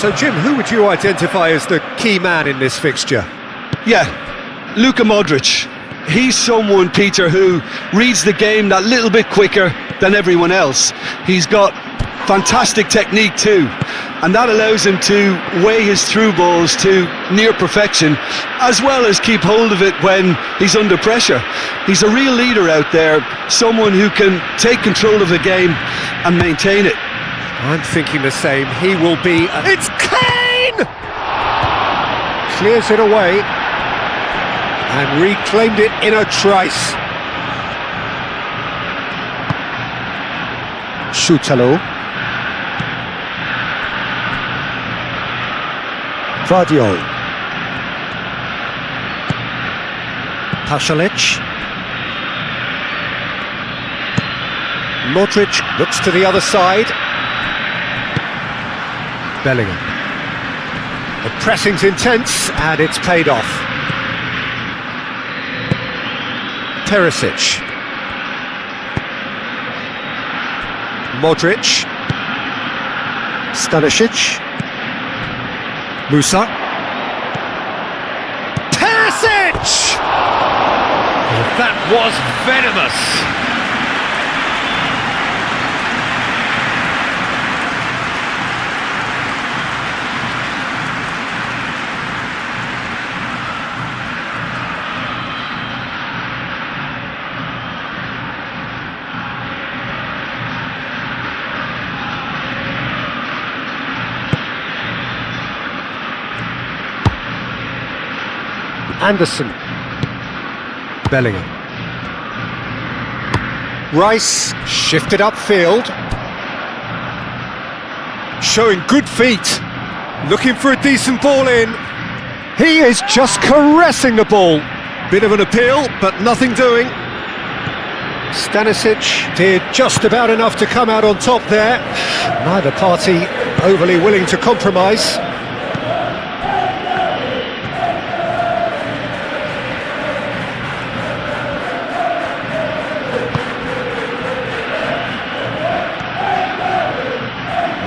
So, Jim, who would you identify as the key man in this fixture? Yeah, Luka Modric. He's someone, Peter, who reads the game that little bit quicker than everyone else. He's got fantastic technique too, and that allows him to weigh his through balls to near perfection, as well as keep hold of it when he's under pressure. He's a real leader out there, someone who can take control of the game and maintain it. I'm thinking the same. He will be... It's Kane! Clears it away. And reclaimed it in a trice. Schutalo. Vardiol. Pasalic. Modric looks to the other side. Bellingham. The pressing's intense, and it's paid off. Perisic. Modric. Stanisic. Musa. Perisic! That was venomous. Anderson. Bellingham. Rice shifted upfield. Showing good feet. Looking for a decent ball in. He is just caressing the ball. Bit of an appeal, but nothing doing. Stanisic did just about enough to come out on top there. Neither party overly willing to compromise.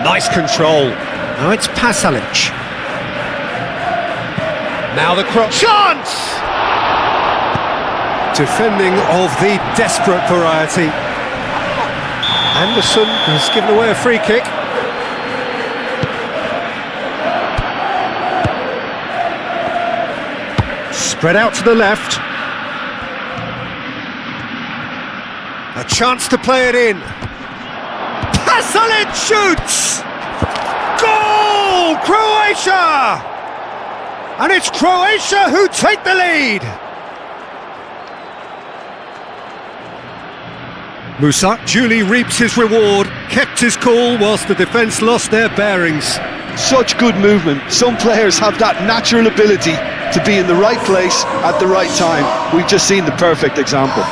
Nice control. Now it's Pasalic. Now the cross. Chance! Defending of the desperate variety. Anderson has given away a free kick. Spread out to the left. A chance to play it in. Pasalic shoots! Goal! Croatia! And it's Croatia who take the lead! Musa duly reaps his reward, kept his cool whilst the defence lost their bearings. Such good movement. Some players have that natural ability to be in the right place at the right time. We've just seen the perfect example.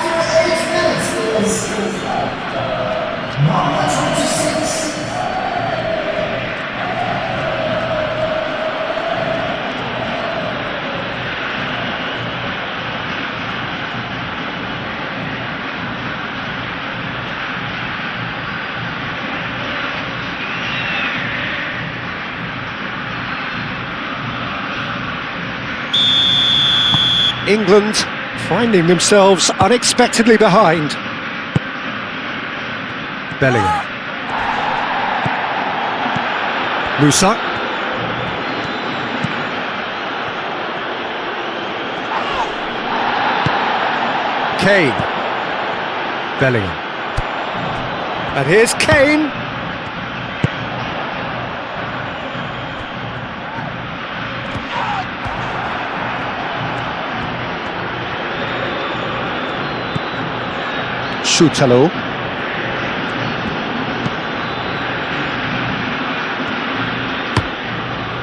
England finding themselves unexpectedly behind. Bellingham. Musa. Kane. Bellingham. And here's Kane. Schutalo.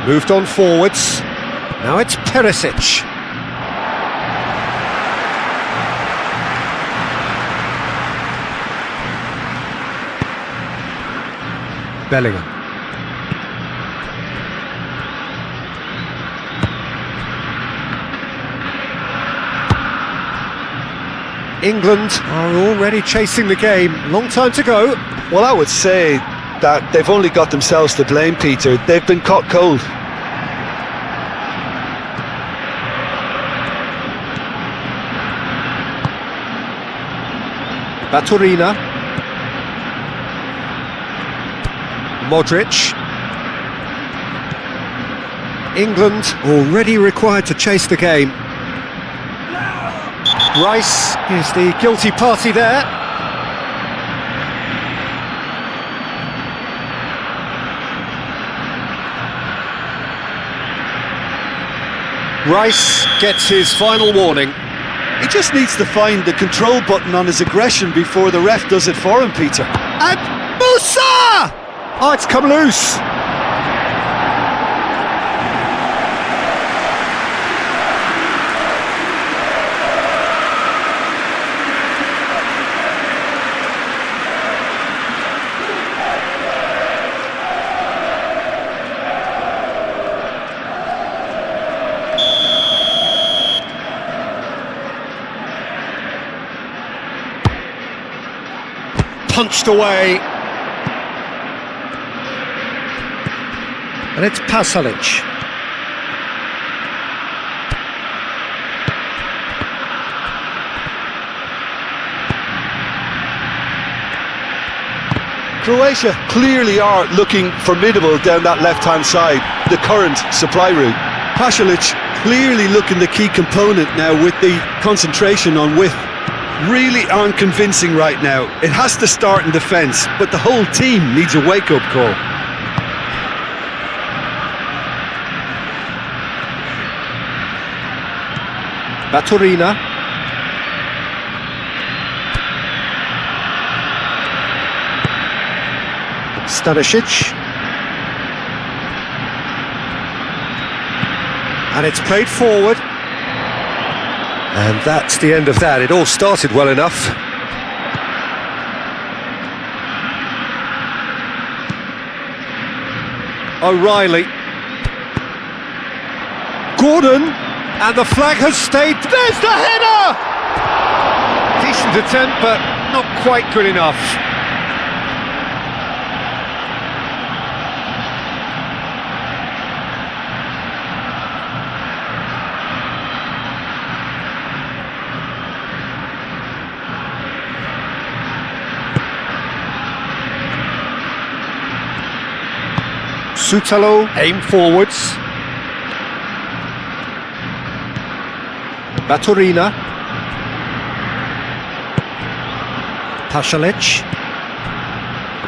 Moved on forwards. Now it's Perisic. Bellingham. England are already chasing the game. Long time to go. Well, I would say that, they've only got themselves to blame, Peter. They've been caught cold. Baturina. Modric. England already required to chase the game. Rice is the guilty party there. Rice gets his final warning. He just needs to find the control button on his aggression before the ref does it for him, Peter. And Musa! Oh, it's come loose. Punched away. And it's Pasalic. Croatia clearly are looking formidable down that left-hand side, the current supply route. Pasalic clearly looking the key component now with the concentration on width. Really aren't convincing right now. It has to start in defence, but the whole team needs a wake-up call. Baturina. Stanisic. And it's played forward. And that's the end of that. It all started well enough. O'Reilly. Gordon. And the flag has stayed. There's the header! Decent attempt, but not quite good enough. Sutalo aim forwards. Baturina. Pasalic.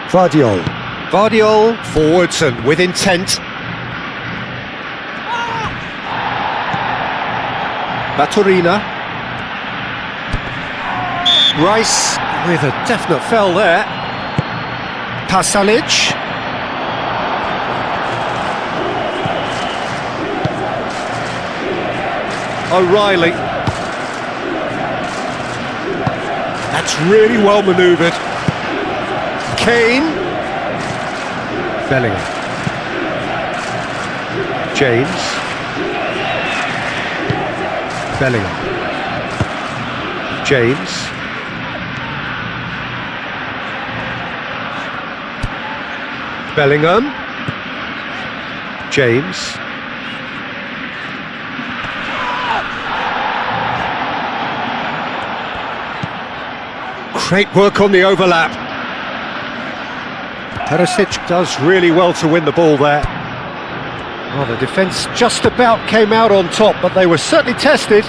Vardiol. Vardiol forwards and with intent. Baturina. Rice with a definite foul there. Pasalic. O'Reilly. That's really well manoeuvred. Kane. Bellingham. James. Bellingham. James. Bellingham. James. Great work on the overlap. Perisic does really well to win the ball there. Well, the defence just about came out on top, but they were certainly tested.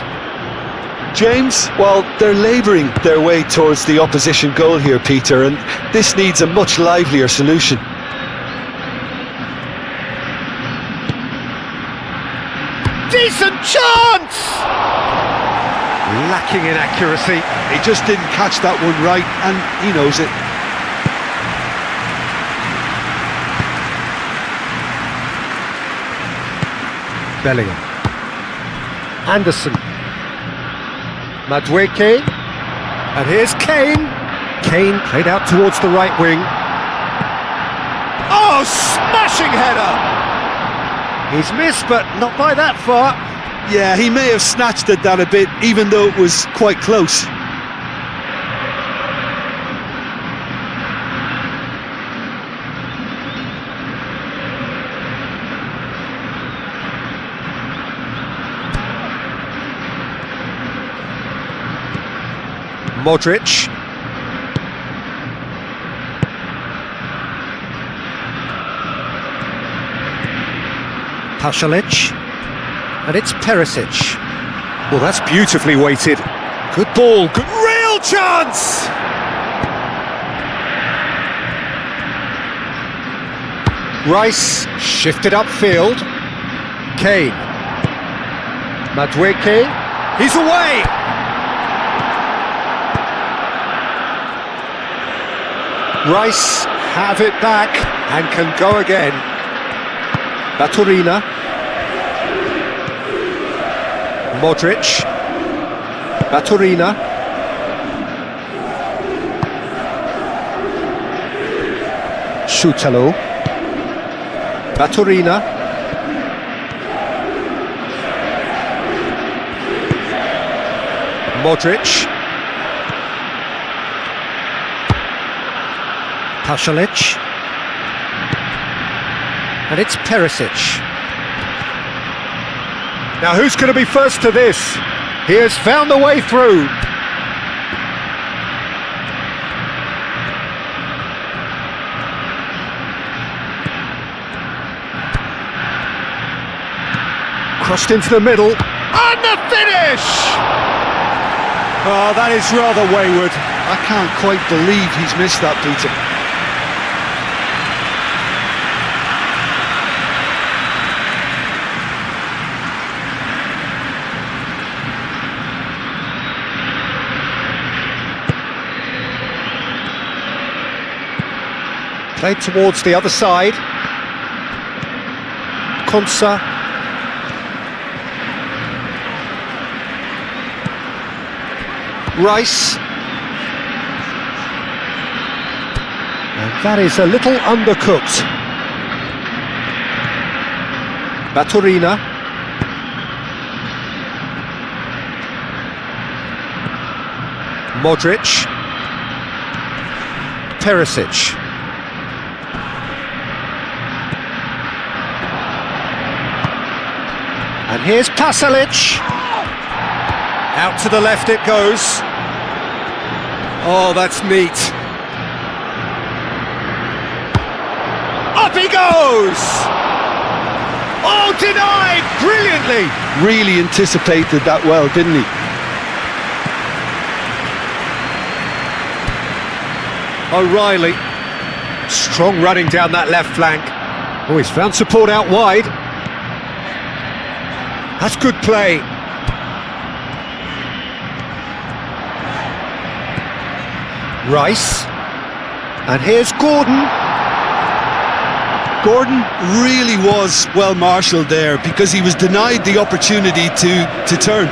James, well, they're labouring their way towards the opposition goal here, Peter, and this needs a much livelier solution. Decent chance! Lacking in accuracy. He just didn't catch that one right, and he knows it. Bellingham. Anderson. Madueke. And here's Kane. Kane played out towards the right wing. Oh, smashing header! He's missed, but not by that far. Yeah, he may have snatched at that a bit, even though it was quite close. Modric. Pasalic. And it's Perisic. Well, that's beautifully weighted. Good ball, good real chance! Rice shifted upfield. Kane. Madueke. He's away! Rice have it back and can go again. Baturina. Modric. Baturina. Shutalo. Baturina. Modric. Pasalic. And it's Perisic. Now who's going to be first to this? He has found the way through. Crossed into the middle. And the finish! Oh, that is rather wayward. I can't quite believe he's missed that, Peter. Played towards the other side. Konsa. Rice. And that is a little undercooked. Baturina. Modric. Perisic. And here's Pasalic. Out to the left it goes. Oh, that's neat. Up he goes! Oh, denied brilliantly! Really anticipated that well, didn't he? O'Reilly. Strong running down that left flank. Oh, he's found support out wide. That's good play. Rice. And here's Gordon. Gordon really was well marshalled there because he was denied the opportunity to turn.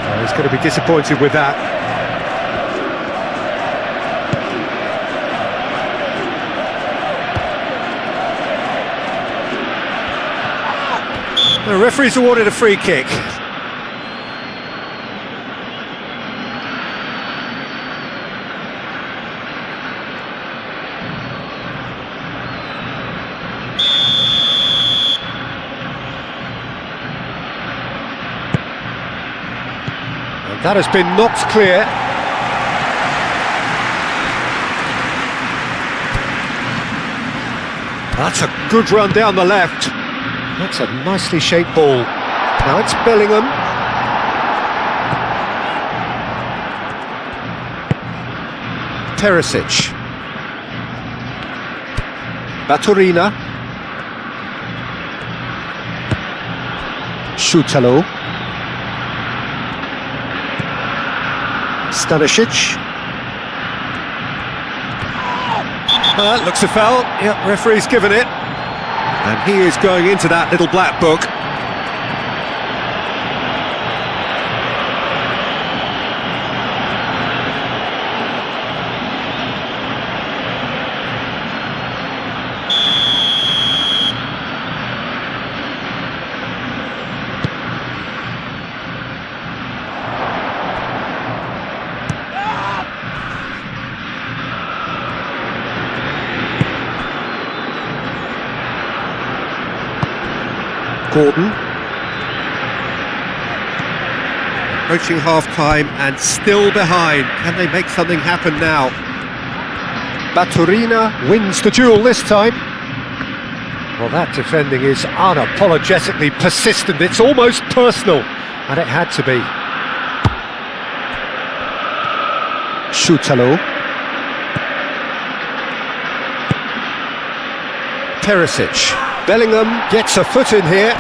Oh, he's going to be disappointed with that. The referee's awarded a free kick. And that has been knocked clear. That's a good run down the left. That's a nicely shaped ball. Now it's Bellingham. Perisic. Baturina. Shutalo. Stanisic. Looks a foul. Yep, referee's given it. And he is going into that little black book. Gordon. Approaching half-time and still behind. Can they make something happen now? Baturina wins the duel this time. Well, that defending is unapologetically persistent. It's almost personal, and it had to be. Shutalo. Perisic. Bellingham gets a foot in here.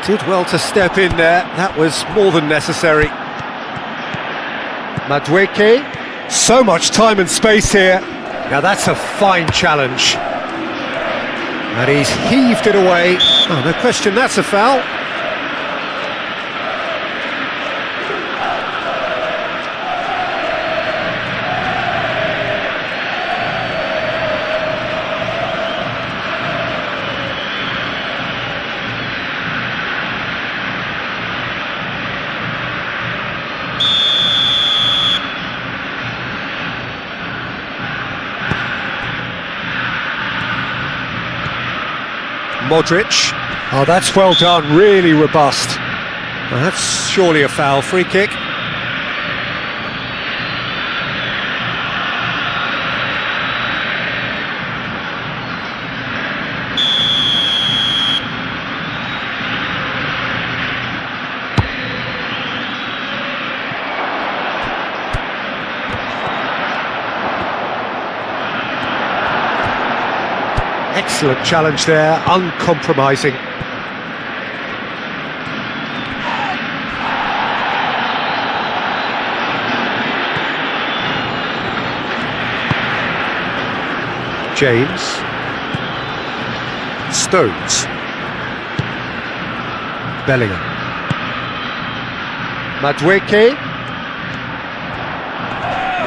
Did well to step in there. That was more than necessary. Madueke. So much time and space here. Now that's a fine challenge. And he's heaved it away. Oh, no question, that's a foul. Modric. Oh, that's well done, really robust. Well, that's surely a foul. Free kick. Excellent challenge there, uncompromising. James. Stones. Bellingham. Madueke.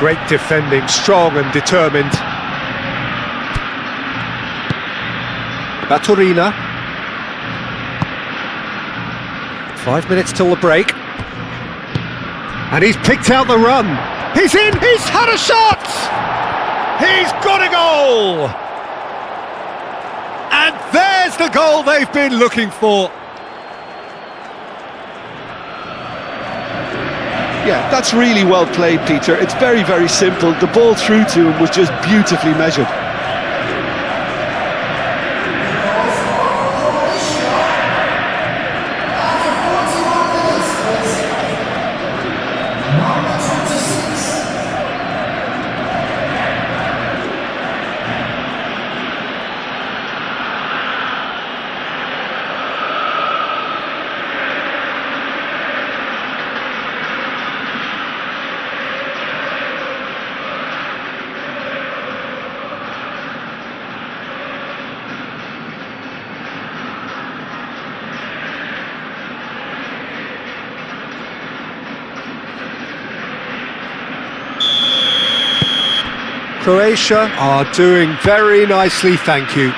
Great defending, strong and determined. Baturina. 5 minutes till the break. And he's picked out the run. He's in, he's had a shot! He's got a goal! And there's the goal they've been looking for. Yeah, that's really well played, Peter. It's very, very simple. The ball through to him was just beautifully measured. Croatia are doing very nicely, thank you.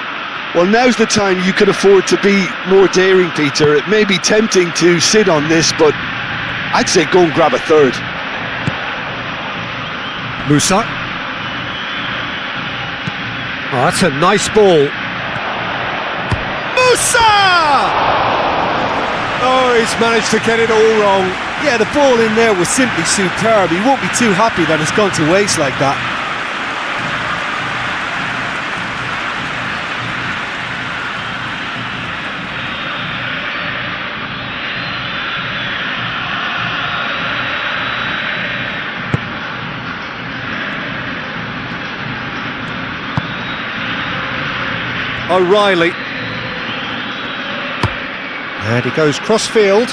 Well, now's the time you can afford to be more daring, Peter. It may be tempting to sit on this, but I'd say go and grab a third. Musa. Oh, that's a nice ball. Musa! Oh, he's managed to get it all wrong. Yeah, the ball in there was simply superb. He won't be too happy that it's gone to waste like that. O'Reilly. And he goes cross-field.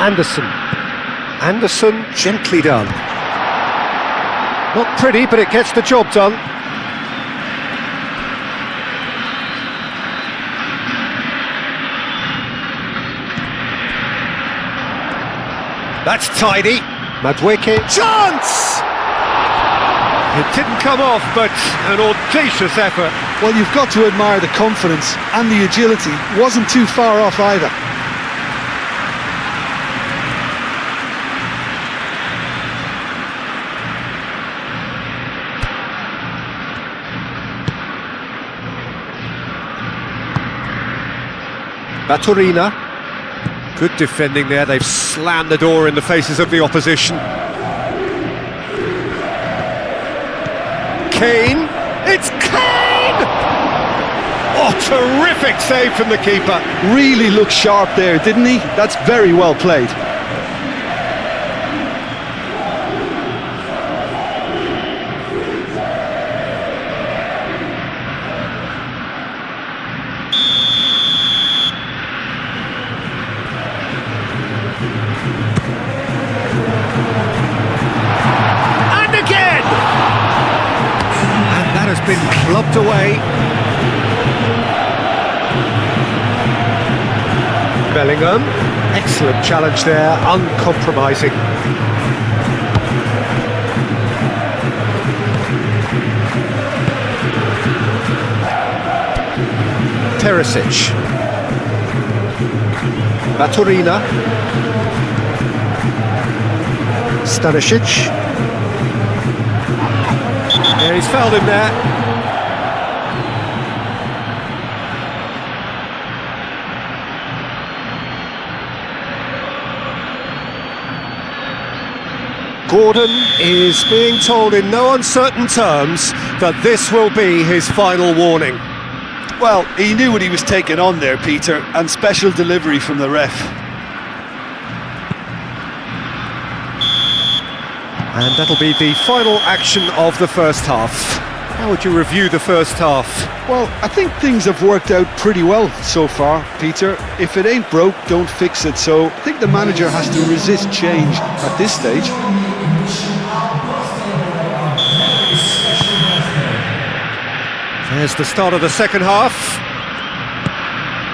Anderson. Anderson, gently done. Not pretty, but it gets the job done. That's tidy. Madueke. Chance! It didn't come off, but an audacious effort. Well, you've got to admire the confidence and the agility. Wasn't too far off either. Baturina. Good defending there, they've slammed the door in the faces of the opposition. Kane, it's Kane! Oh, terrific save from the keeper. Really looked sharp there, didn't he? That's very well played. Been clubbed away. Bellingham, excellent challenge there, uncompromising. Teresic. Baturina. Stanisic. Yeah, he's fouled him there. Gordon is being told in no uncertain terms that this will be his final warning. Well, he knew what he was taking on there, Peter, and special delivery from the ref. And that'll be the final action of the first half. How would you review the first half? Well, I think things have worked out pretty well so far, Peter. If it ain't broke, don't fix it. So I think the manager has to resist change at this stage. There's the start of the second half.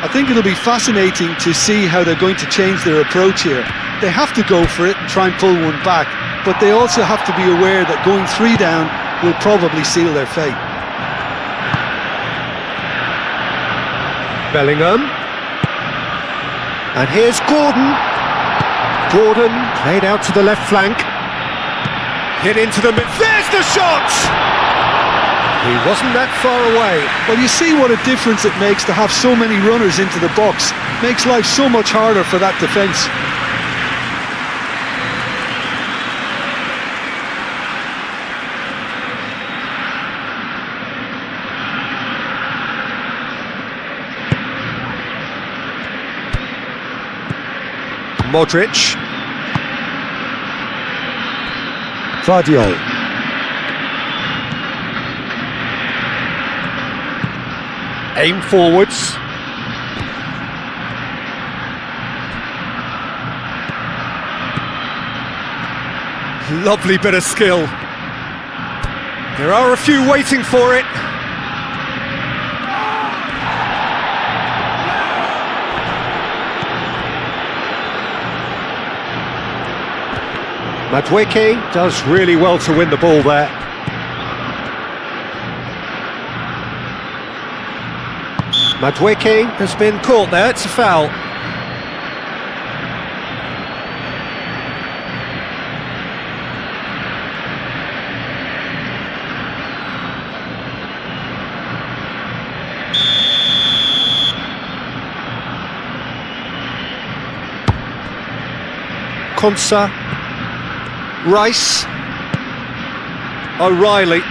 I think it'll be fascinating to see how they're going to change their approach here. They have to go for it and try and pull one back, but they also have to be aware that going 3 down will probably seal their fate. Bellingham. And here's Gordon. Gordon played out to the left flank. Hit into the mid. There's the shot! He wasn't that far away. Well, you see what a difference it makes to have so many runners into the box. Makes life so much harder for that defence. Modric. Vardiol. Aim forwards. Lovely bit of skill. There are a few waiting for it. Madueke does really well to win the ball there. Madueke has been caught there, it's a foul. Konsa, Rice, O'Reilly.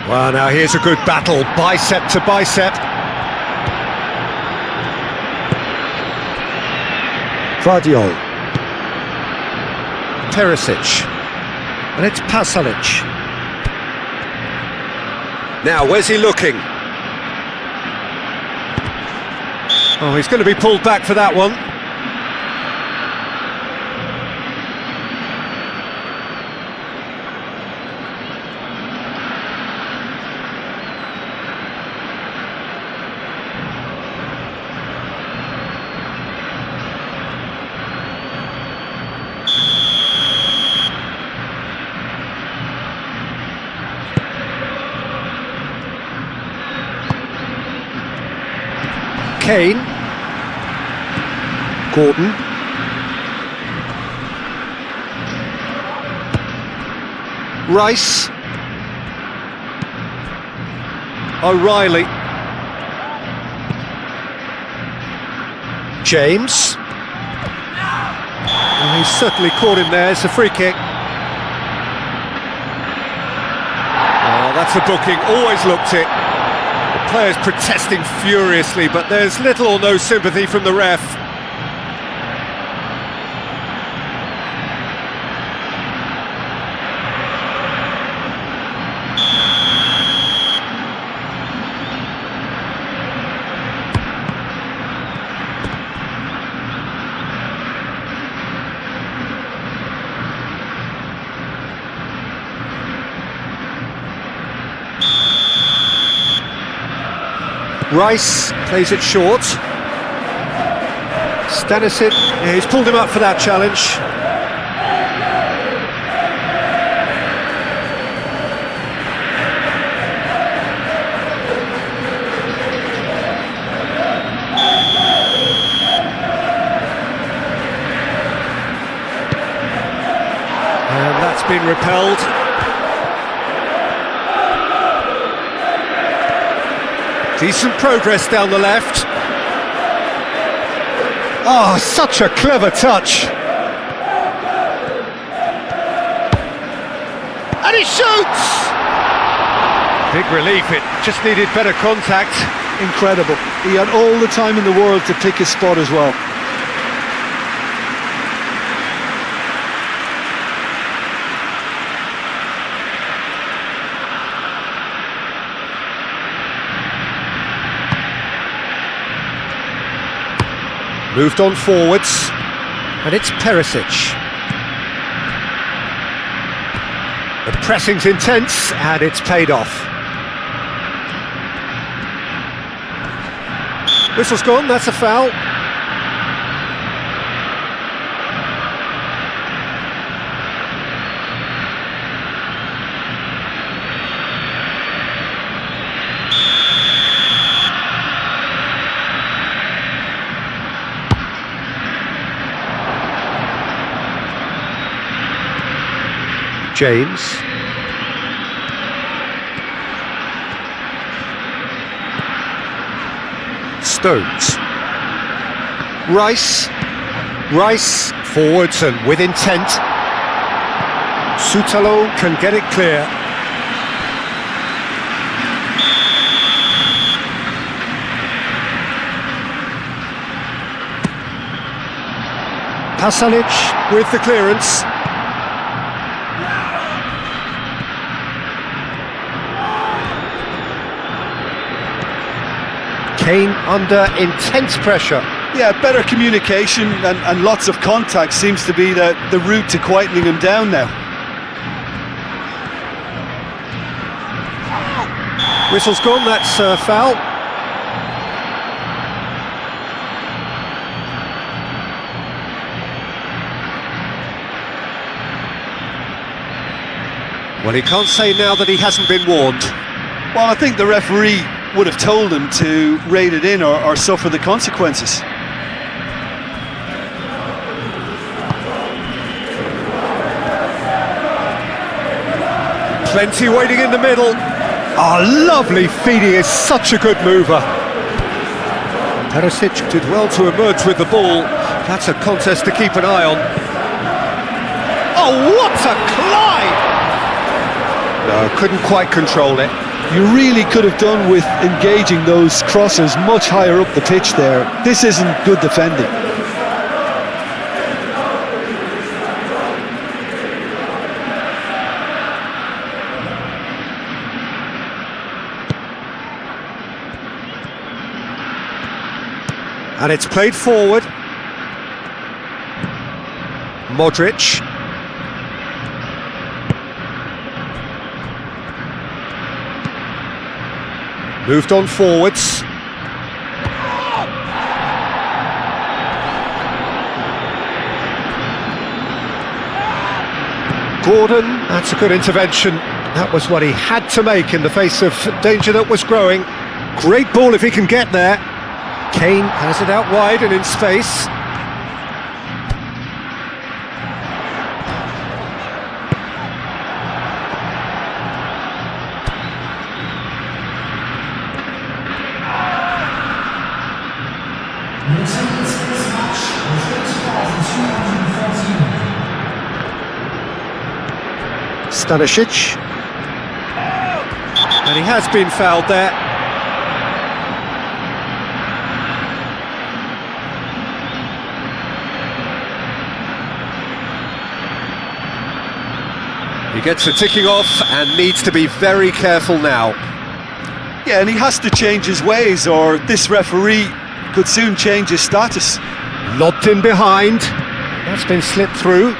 Well, now here's a good battle, bicep to bicep. Vardiol. Teresic. And it's Pasalic. Now, where's he looking? Oh, he's going to be pulled back for that one. Kane. Gordon. Rice. O'Reilly. James. Well, he's certainly caught him there. It's a free kick. Oh, that's a booking. Always looked it. The players protesting furiously, but there's little or no sympathy from the ref. Rice plays it short. Stanisic, yeah, he's pulled him up for that challenge. And that's been repelled. Decent progress down the left. Oh, such a clever touch. And he shoots! Big relief, it just needed better contact. Incredible. He had all the time in the world to pick his spot as well. Moved on forwards, and it's Perisic. The pressing's intense, and it's paid off. Whistle's gone, that's a foul. James. Stones. Rice. Rice forwards and with intent. Sutalo can get it clear. Pasalic with the clearance. Kane under intense pressure. Yeah, better communication and lots of contact seems to be the route to quietening him down now. Whistle's gone, that's a foul. Well, he can't say now that he hasn't been warned. Well, I think the referee would have told him to rate it in or suffer the consequences. Plenty waiting in the middle. Oh, lovely feeding, is such a good mover. Perisic did well to emerge with the ball. That's a contest to keep an eye on. Oh, what a climb! No, couldn't quite control it. You really could have done with engaging those crossers much higher up the pitch there. This isn't good defending. And it's played forward. Modric. Moved on forwards. Gordon, that's a good intervention. That was what he had to make in the face of danger that was growing. Great ball if he can get there. Kane has it out wide and in space. Stanisic. And he has been fouled there. He gets the ticking off and needs to be very careful now. Yeah, and he has to change his ways, or this referee could soon change his status. Lobbed in behind. That's been slipped through.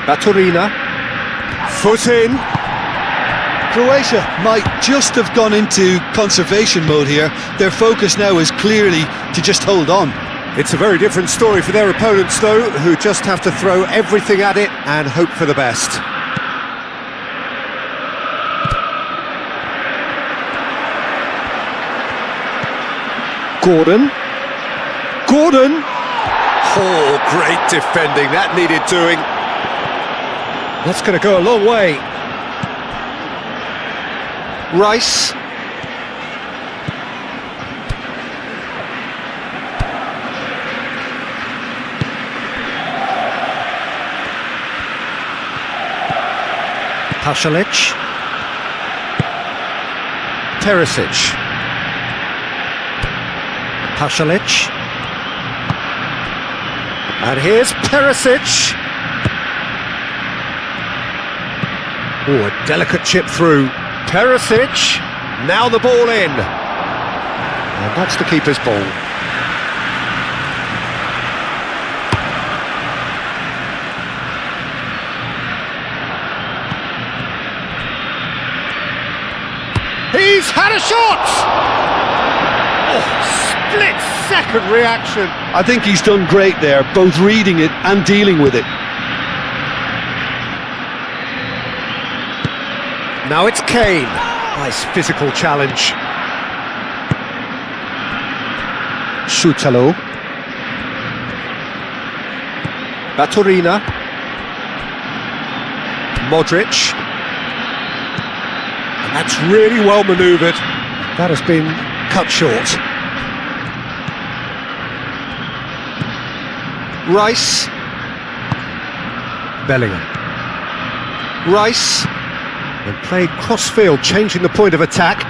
Baturina. Foot in. Croatia might just have gone into conservation mode here. Their focus now is clearly to just hold on. It's a very different story for their opponents, though, who just have to throw everything at it and hope for the best. Gordon. Gordon! Oh, great defending, that needed doing. That's going to go a long way. Rice. Pasalic. Teresic. Pasalic. And here's Perisic. Oh, a delicate chip through. Perisic. Now the ball in. And that's the keeper's ball. He's had a shot! Oh, split-second reaction. I think he's done great there, both reading it and dealing with it. Now it's Kane. Nice physical challenge. Sutalo. Baturina. Modric. That's really well manoeuvred. That has been cut short. Rice. Bellingham. Rice. And played cross-field, changing the point of attack.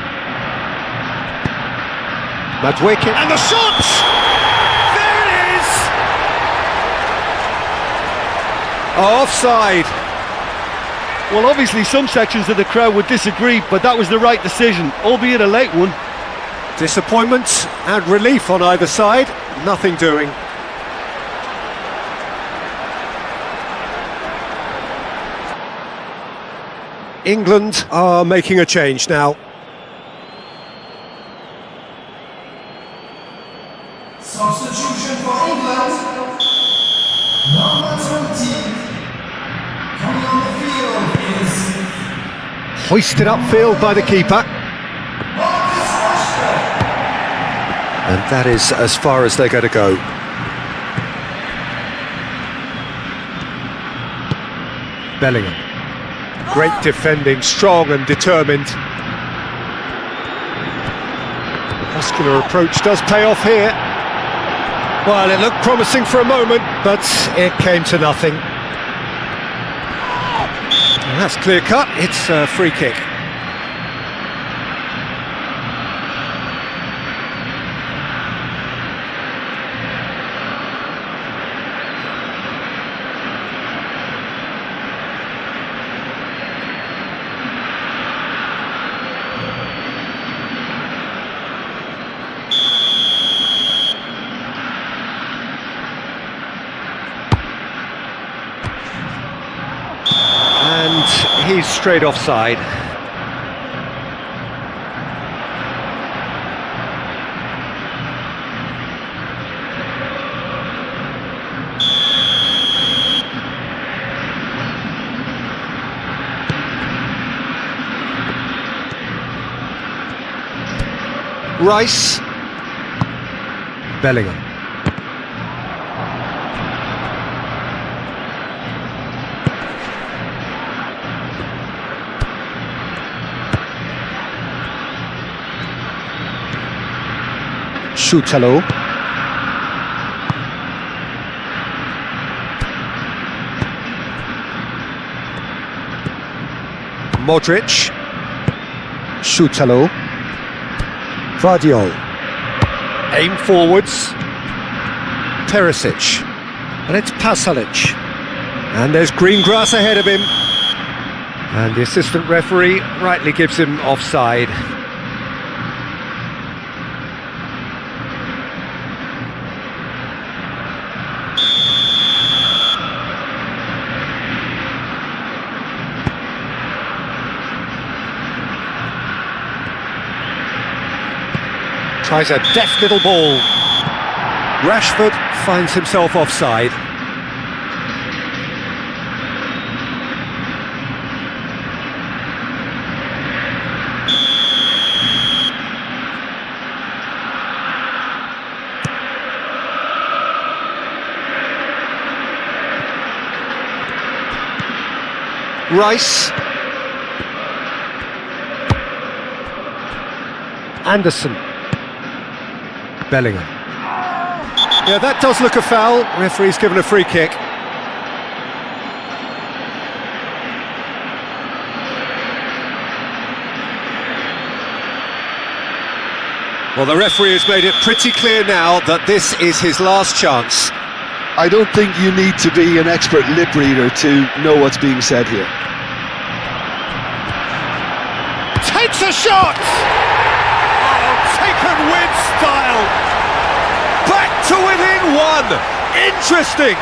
Madueke. And the shot! There it is! Offside. Well, obviously some sections of the crowd would disagree, but that was the right decision, albeit a late one. Disappointment and relief on either side, nothing doing. England are making a change now. Substitution for England. Number 20. Coming on the field is... Hoisted upfield by the keeper. And that is as far as they're going to go. Bellingham. Great defending, strong and determined. The muscular approach does pay off here. Well, it looked promising for a moment, but it came to nothing. And that's clear cut, it's a free kick. And he's straight offside. Rice. Bellingham. Shutalo. Modric. Shutalo. Vardiol. Aim forwards. Perisic. And it's Pasalic. And there's green grass ahead of him. And the assistant referee rightly gives him offside. Tries a deft little ball. Rashford finds himself offside. Rice. Anderson. Bellingham. Yeah, that does look a foul. Referee's given a free kick. Well, the referee has made it pretty clear now that this is his last chance. I don't think you need to be an expert lip reader to know what's being said here. Takes a shot! Oh, taken with style! Back to within one! Interesting!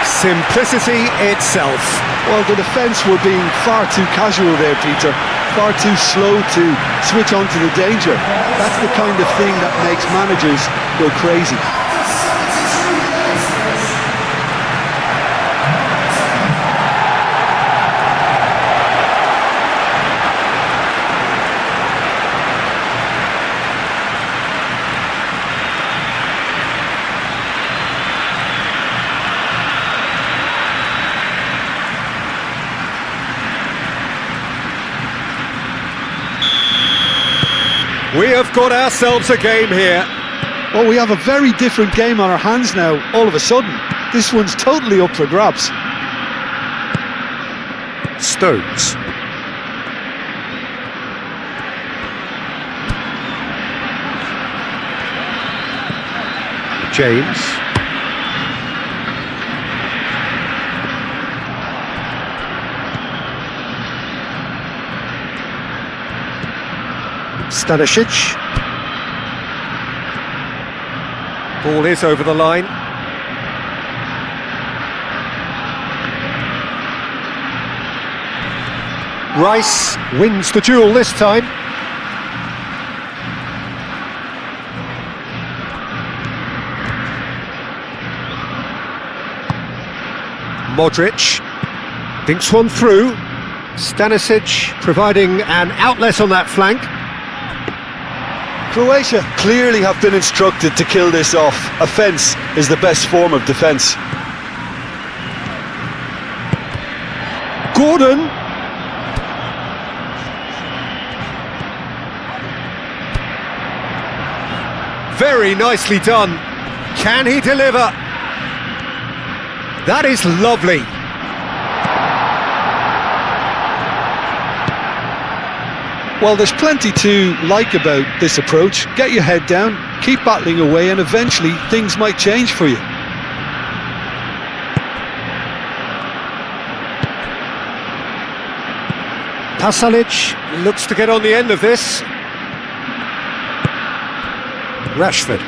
Simplicity itself. Well, the defence were being far too casual there, Peter. Far too slow to switch on to the danger. That's the kind of thing that makes managers go crazy. We have got ourselves a game here. Well, we have a very different game on our hands now, all of a sudden. This one's totally up for grabs. Stones. James. Stanisic. Ball is over the line. Rice wins the duel this time. Modric thinks one through. Stanisic providing an outlet on that flank. Croatia clearly have been instructed to kill this off. Offence is the best form of defence. Gordon. Very nicely done. Can he deliver? That is lovely. Well, there's plenty to like about this approach. Get your head down, keep battling away, and eventually things might change for you. Pasalic looks to get on the end of this. Rashford.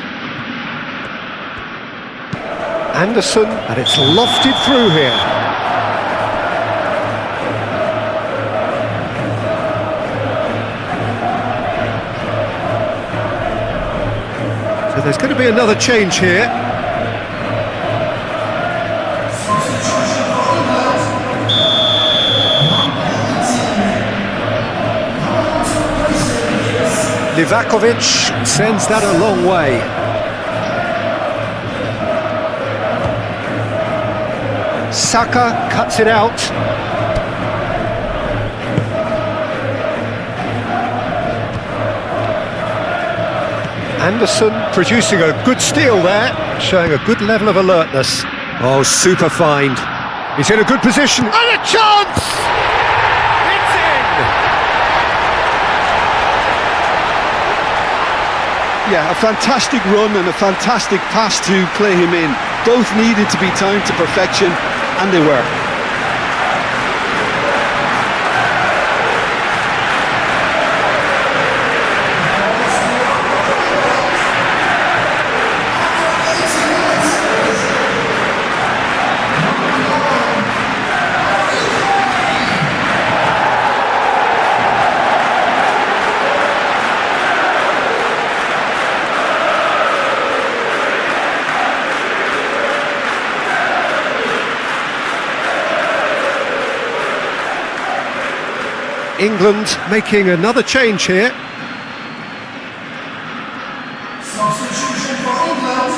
Anderson, and it's lofted through here. So there's going to be another change here. Livakovic sends that a long way. Saka cuts it out. Anderson producing a good steal there, showing a good level of alertness. Oh, super find. He's in a good position. And a chance! It's in! Yeah, a fantastic run and a fantastic pass to play him in. Both needed to be timed to perfection, and they were. England making another change here. Substitution for England.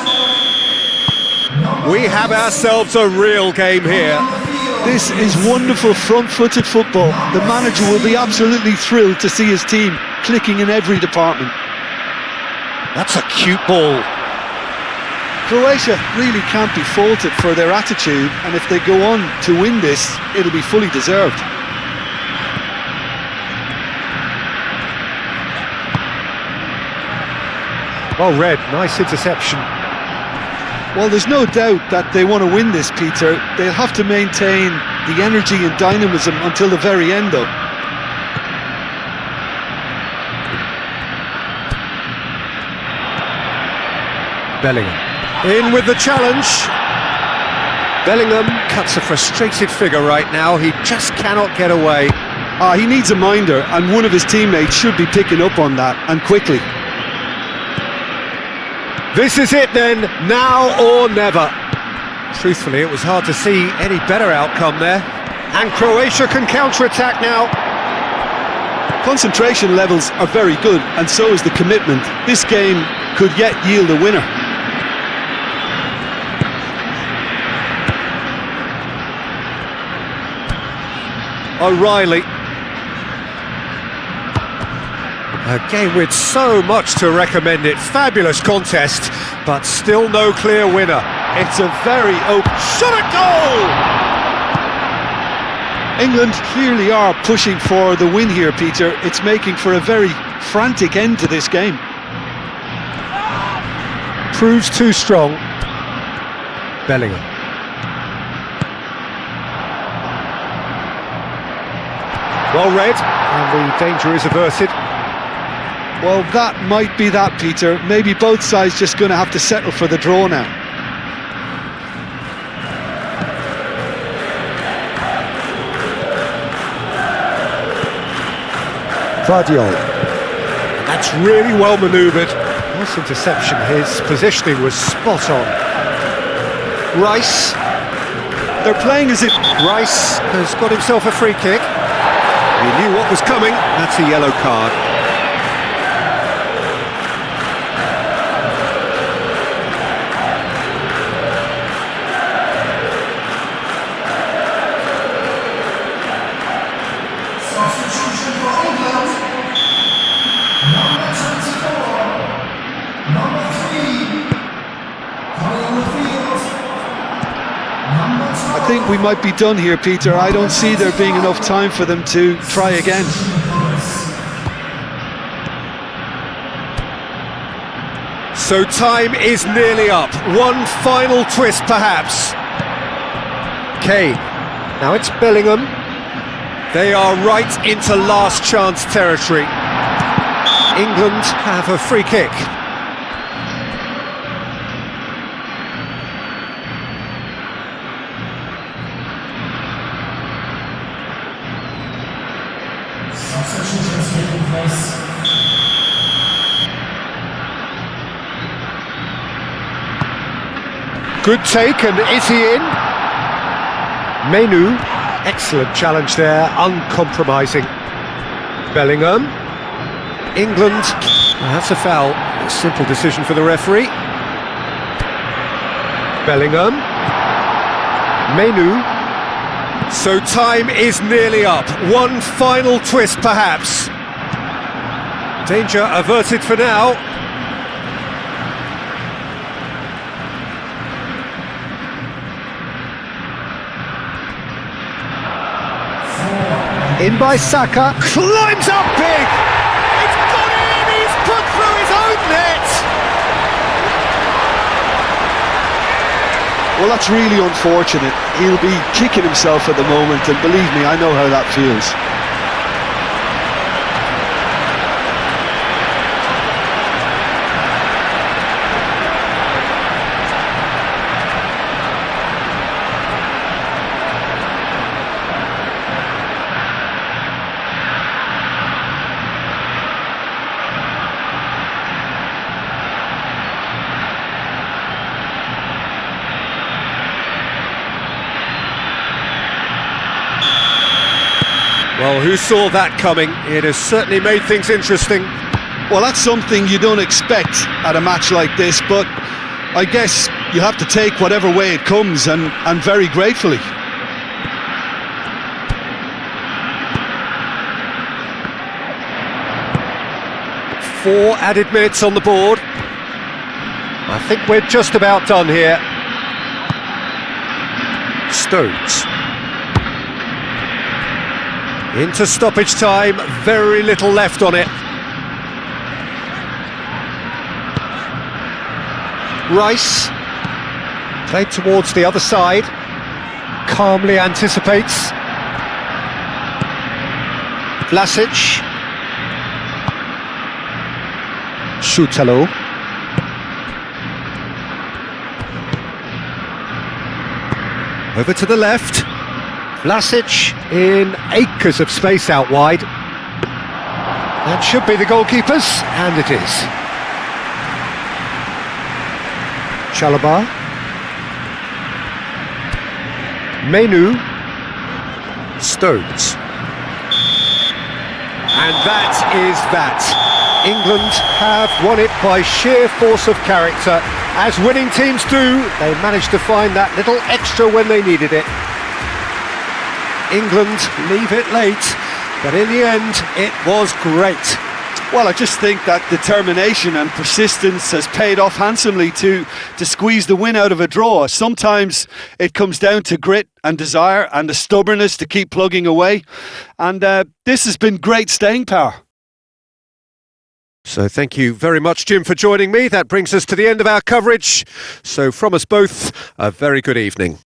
We have ourselves a real game here. This is wonderful front-footed football. The manager will be absolutely thrilled to see his team clicking in every department. That's a cute ball. Croatia really can't be faulted for their attitude, and if they go on to win this, it'll be fully deserved. Well read, nice interception. Well, there's no doubt that they want to win this, Peter. They'll have to maintain the energy and dynamism until the very end, though. Bellingham. In with the challenge. Bellingham cuts a frustrated figure right now. He just cannot get away. He needs a minder, and one of his teammates should be picking up on that, and quickly. This is it then, now or never. Truthfully, it was hard to see any better outcome there. And Croatia can counter-attack now. Concentration levels are very good, and so is the commitment. This game could yet yield a winner. O'Reilly. A game with so much to recommend it. Fabulous contest, but still no clear winner. It's a very open Shot at goal! England clearly are pushing for the win here, Peter. It's making for a very frantic end to this game. Proves too strong. Bellingham. Well read, and the danger is averted. Well, that might be that, Peter. Maybe both sides just going to have to settle for the draw now. Vardiol. That's really well manoeuvred. Nice interception. His positioning was spot on. Rice. They're playing as if... Rice has got himself a free kick. He knew what was coming. That's a yellow card. Substitution for England. Number 24. Number 3. Coming on the field. Number 12. I think we might be done here, Peter. I don't see there being enough time for them to try again. So time is nearly up. One final twist, perhaps. Kane. Now it's Bellingham. They are right into last chance territory. England have a free kick. Substitutions taking place. Good take, and is he in? Menu, excellent challenge there, uncompromising. Bellingham. England, that's a foul. A simple decision for the referee. Bellingham. Menu. So time is nearly up. One final twist, perhaps. Danger averted for now. In by Saka, climbs up big! It's gone in! He's put through his own net! Well, that's really unfortunate. He'll be kicking himself at the moment, and believe me, I know how that feels. Well, who saw that coming? It has certainly made things interesting. Well, that's something you don't expect at a match like this, but I guess you have to take whatever way it comes, and very gratefully. Four added minutes on the board. I think we're just about done here. Stones. Into stoppage time, very little left on it. Rice, played towards the other side, calmly anticipates. Vlasic. Sutalo. Over to the left. Vlasic in acres of space out wide. That should be the goalkeepers, and it is. Chalobah. Menu. Stones. And that is that. England have won it by sheer force of character. As winning teams do, they managed to find that little extra when they needed it. England leave it late, but in the end, it was great. Well, I just think that determination and persistence has paid off handsomely to squeeze the win out of a draw. Sometimes it comes down to grit and desire and the stubbornness to keep plugging away. And this has been great staying power. So thank you very much, Jim, for joining me. That brings us to the end of our coverage. So from us both, a very good evening.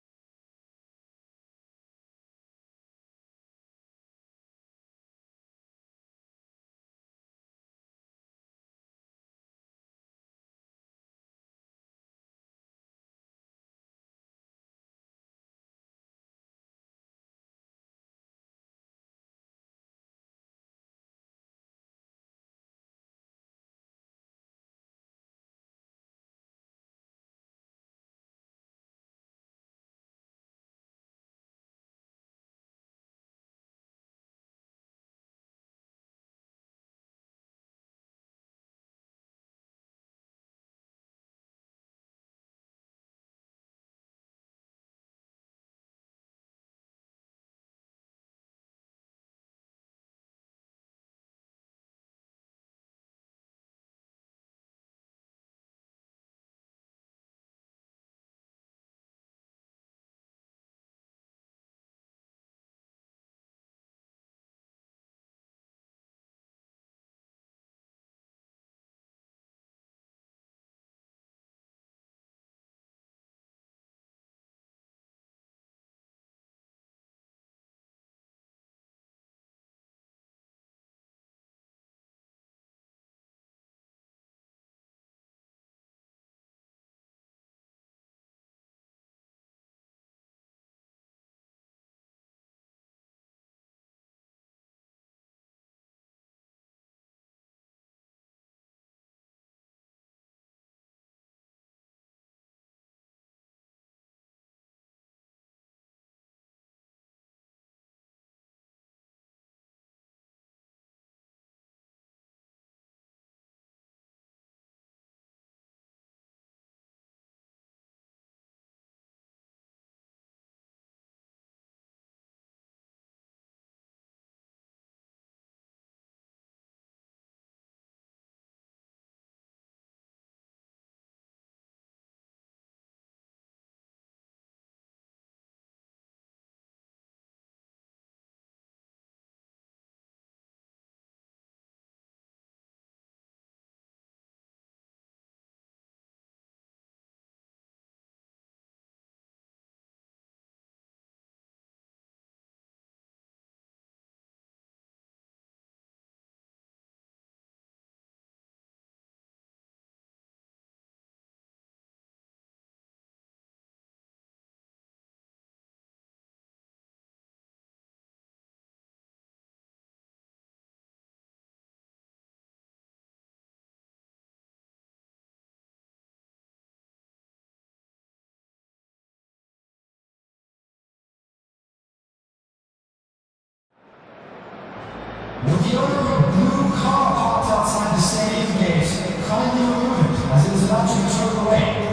With the owner of a blue car parked outside the stadium gate, kindly remove it as it is about to be towed away.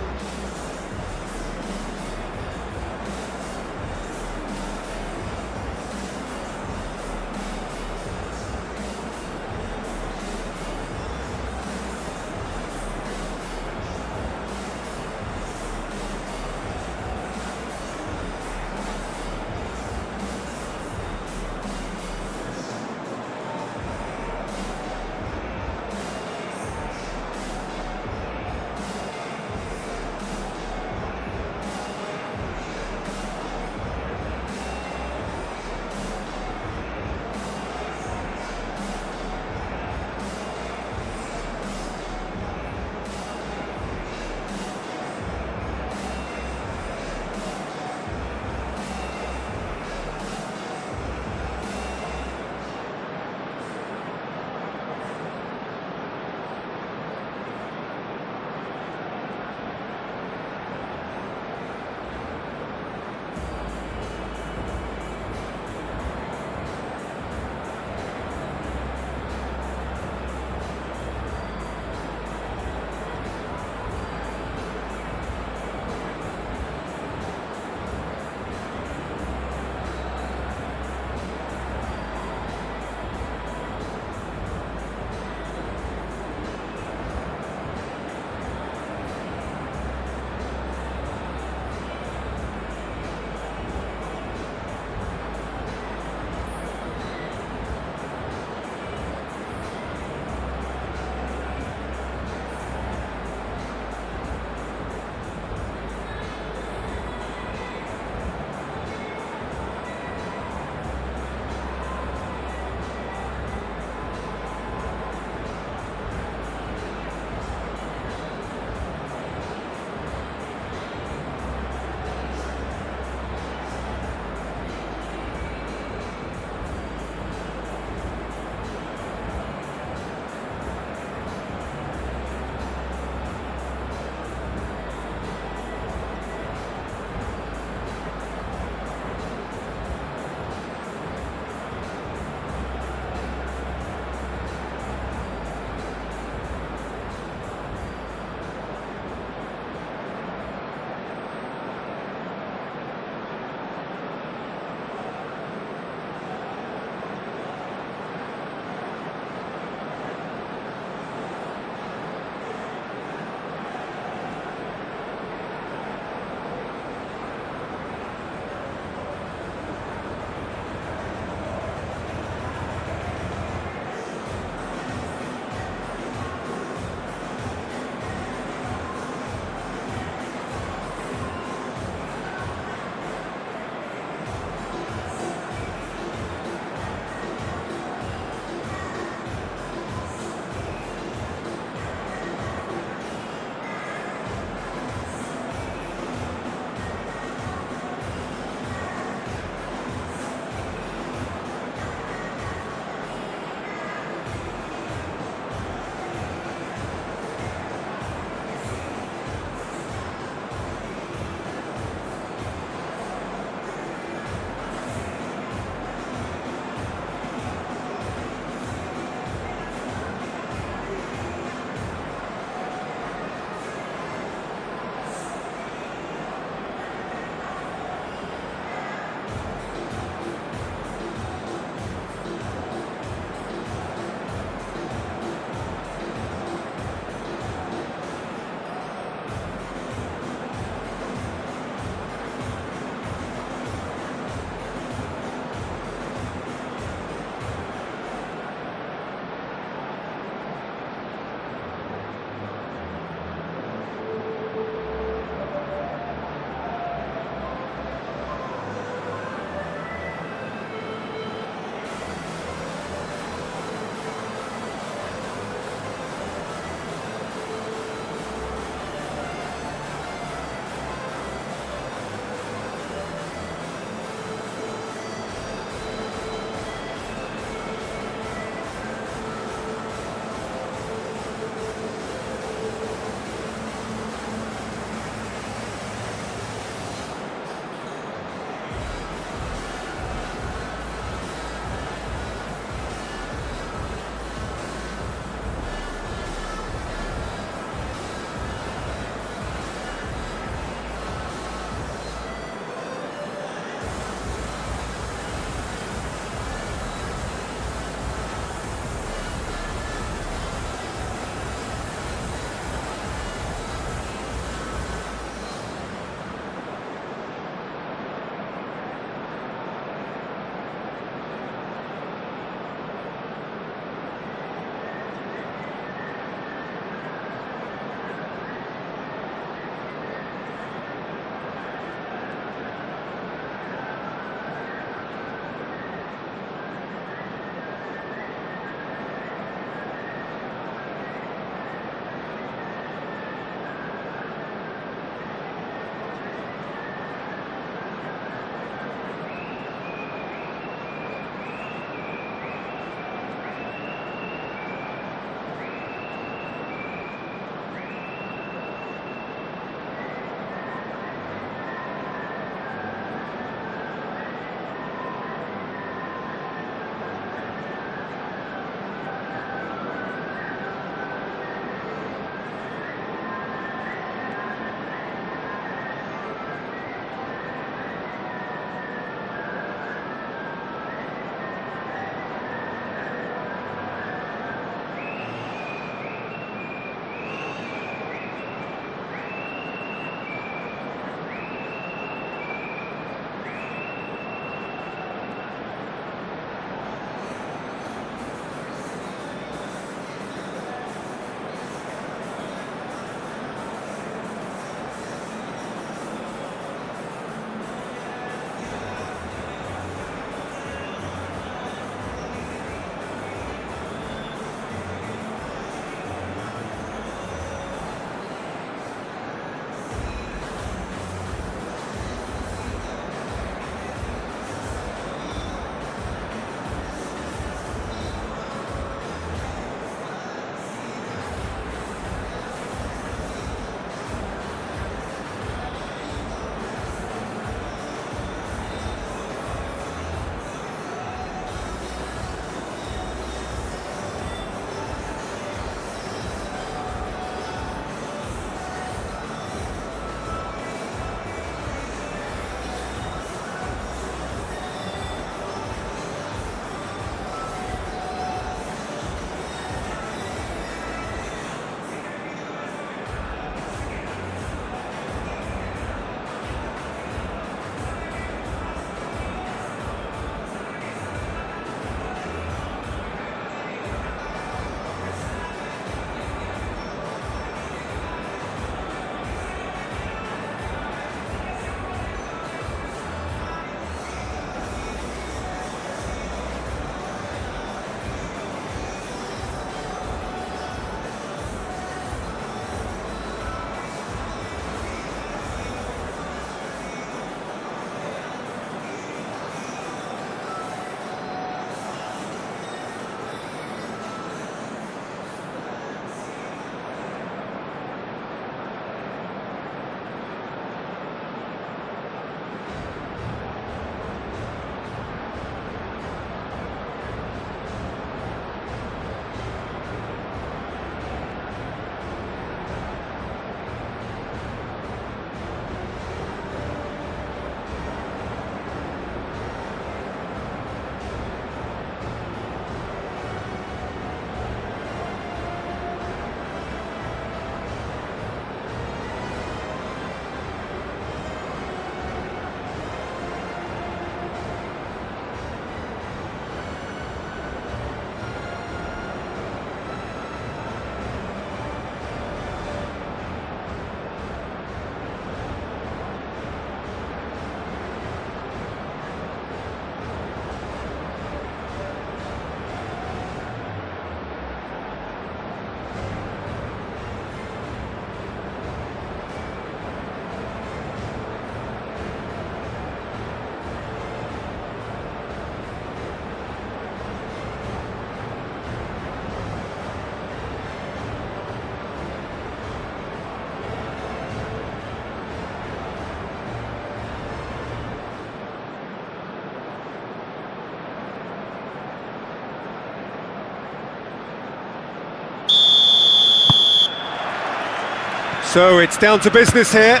So it's down to business here.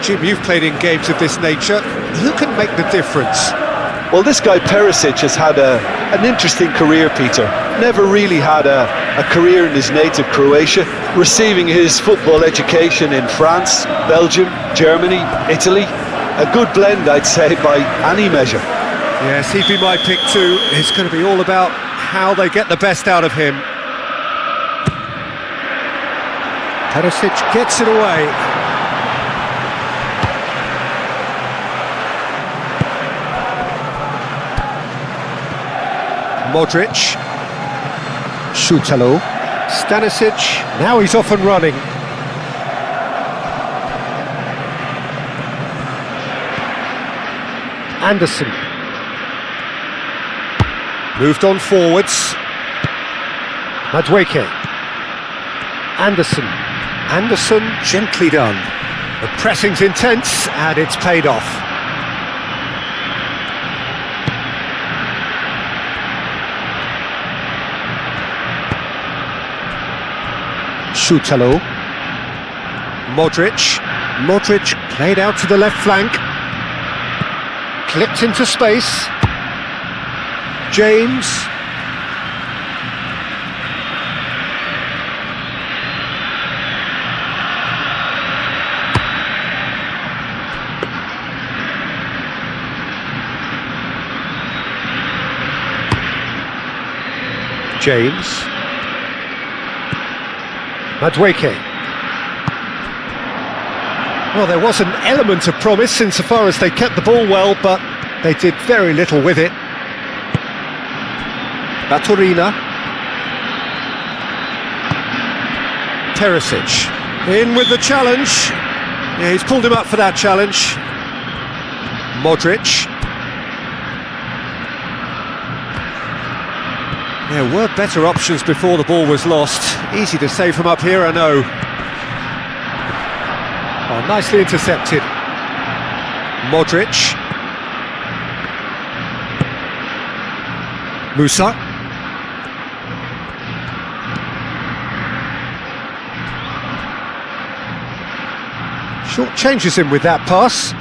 Jim, you've played in games of this nature. Who can make the difference? Well, this guy Perisic has had an interesting career, Peter. Never really had a career in his native Croatia, receiving his football education in France, Belgium, Germany, Italy. A good blend, I'd say, by any measure. Yes, he'd be my pick too. It's going to be all about how they get the best out of him. Perisic gets it away. Modric. Šutalo. Stanisic. Now he's off and running. Anderson. Moved on forwards. Madueke. Anderson. Anderson, gently done. The pressing's intense and it's paid off. Šutalo. Modric. Modric played out to the left flank. Clipped into space. James. James. Madueke. Well, there was an element of promise insofar as they kept the ball well, but they did very little with it. Baturina. Perisic. In with the challenge. Yeah, he's pulled him up for that challenge. Modric. There were better options before the ball was lost. Easy to save from up here, I know. Oh, nicely intercepted. Modric. Musa. Short changes him with that pass.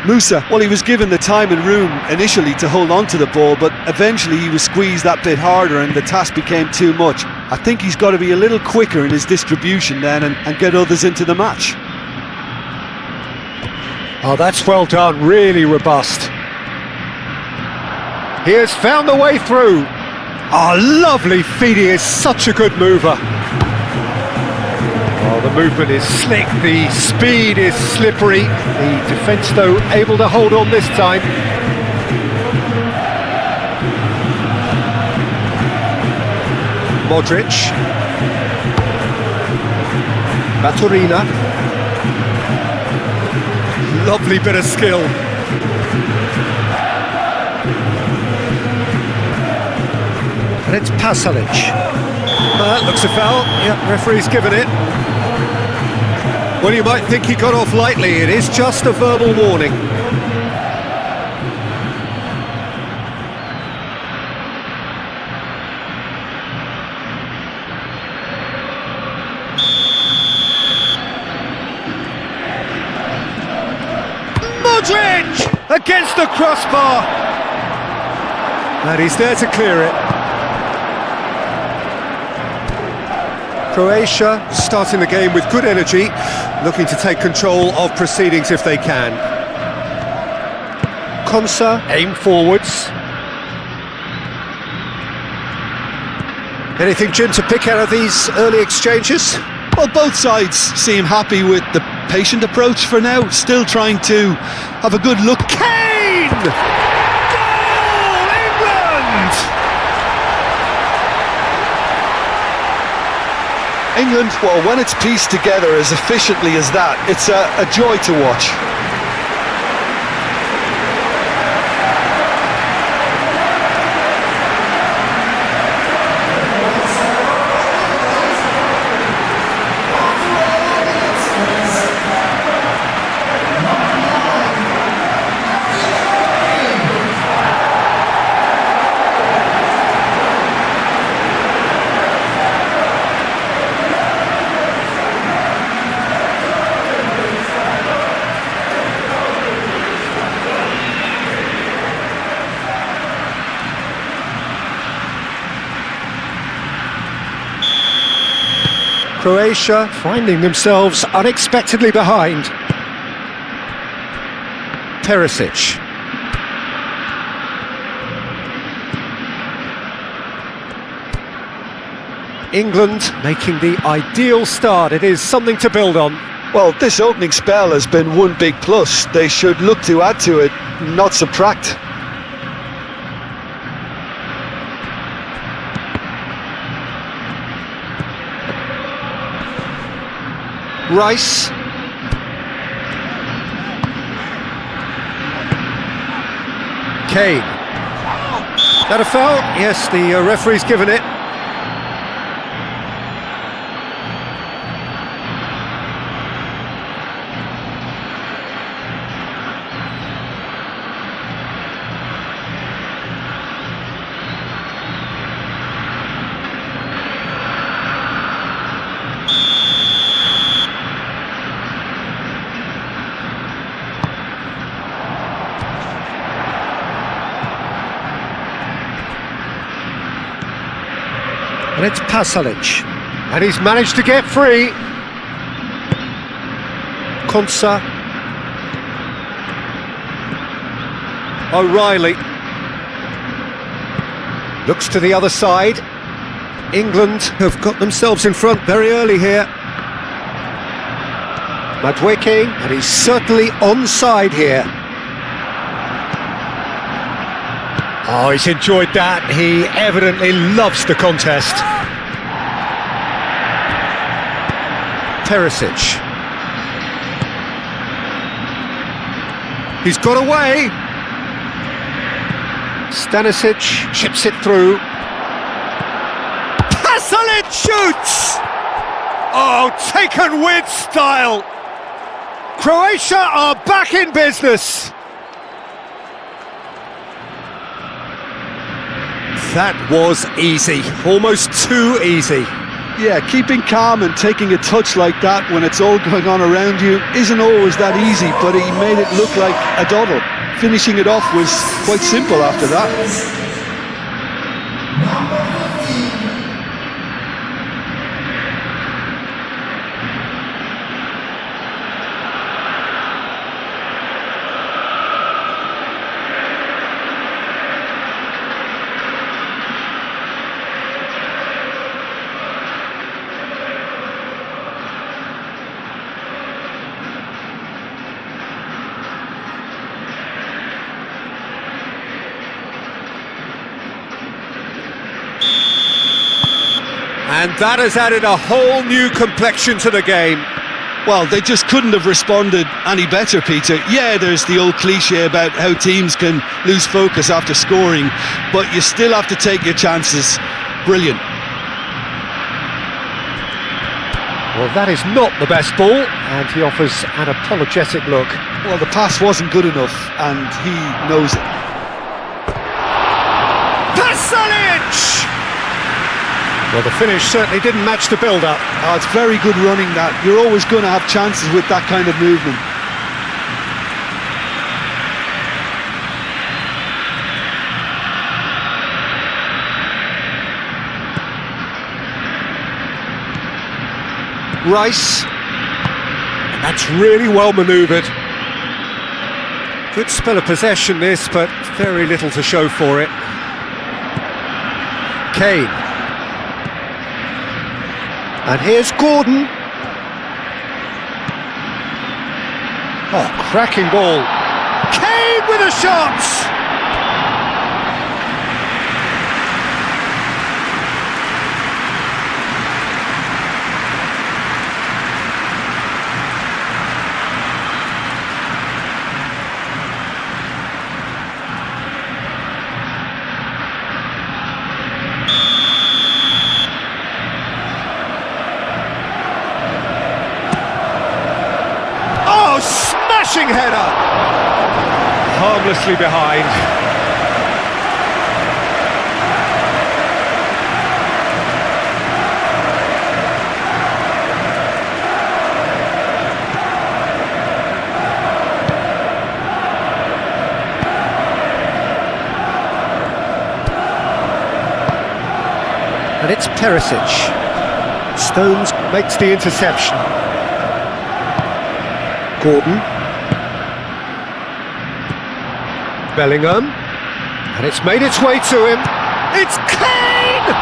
Musa, well, he was given the time and room initially to hold on to the ball, but eventually he was squeezed that bit harder and the task became too much. I think he's got to be a little quicker in his distribution then and get others into the match. Oh, that's well done, really robust. He has found the way through. Oh, lovely feed, he is such a good mover. Oh, the movement is slick, the speed is slippery. The defence, though, able to hold on this time. Modric. Baturina. Lovely bit of skill. And it's Pasalic. That looks a foul. Yep, referee's given it. Well, you might think he got off lightly. It is just a verbal warning. Modric! Against the crossbar! And he's there to clear it. Croatia starting the game with good energy, looking to take control of proceedings if they can. Konsa aim forwards. Anything, Jim, to pick out of these early exchanges? Well, both sides seem happy with the patient approach for now, still trying to have a good look. Kane! Goal! England! England, well, when it's pieced together as efficiently as that, it's a joy to watch. Croatia finding themselves unexpectedly behind. Perisic. England making the ideal start. It is something to build on. Well, this opening spell has been one big plus. They should look to add to it, not subtract. Rice. Kane. That a foul? Yes, the referee's given it. And it's Pasalic. And he's managed to get free. Konsa. O'Reilly. Looks to the other side. England have got themselves in front very early here. Madwicki, and he's certainly onside here. Oh, he's enjoyed that. He evidently loves the contest. Perisic. He's got away. Stanisic chips it through. Pasalic shoots! Oh, taken with style. Croatia are back in business. That was easy, almost too easy. Yeah, keeping calm and taking a touch like that when it's all going on around you isn't always that easy, but he made it look like a doddle. Finishing it off was quite simple after that. And that has added a whole new complexion to the game. Well, they just couldn't have responded any better, Peter. Yeah, there's the old cliche about how teams can lose focus after scoring, but you still have to take your chances. Brilliant. Well, that is not the best ball, and he offers an apologetic look. Well, the pass wasn't good enough, and he knows it. Pasalic! Well, the finish certainly didn't match the build-up. Oh, it's very good running that. You're always going to have chances with that kind of movement. Rice. And that's really well manoeuvred. Good spell of possession this, but very little to show for it. Kane. And here's Gordon. Oh, cracking ball. Kane with a shot! Smashing header! Harmlessly behind. And it's Perisic. Stones makes the interception. Gordon. Bellingham. And it's made its way to him. It's Kane!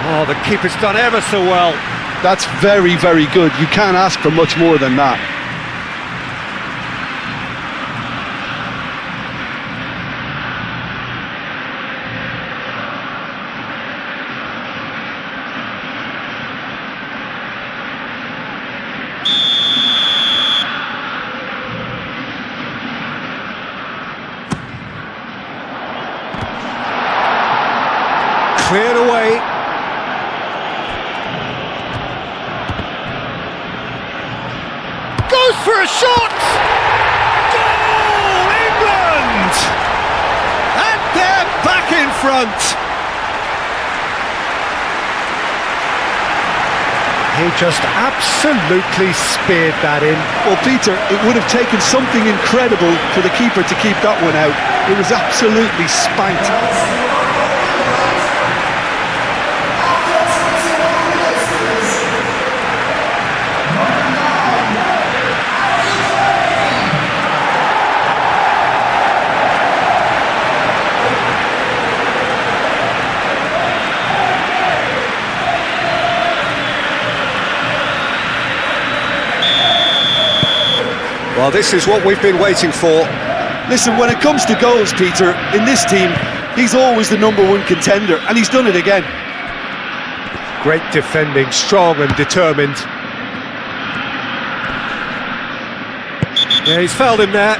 Oh, the keeper's done ever so well. That's very, very good. You can't ask for much more than that. Cleared away. Goes for a shot! Goal, England! And they're back in front. He just absolutely speared that in. Well, Peter, it would have taken something incredible for the keeper to keep that one out. It was absolutely spanked. Well, this is what we've been waiting for. Listen, when it comes to goals, Peter, in this team, he's always the #1 contender, and he's done it again. Great defending, strong and determined. Yeah, he's fouled him there.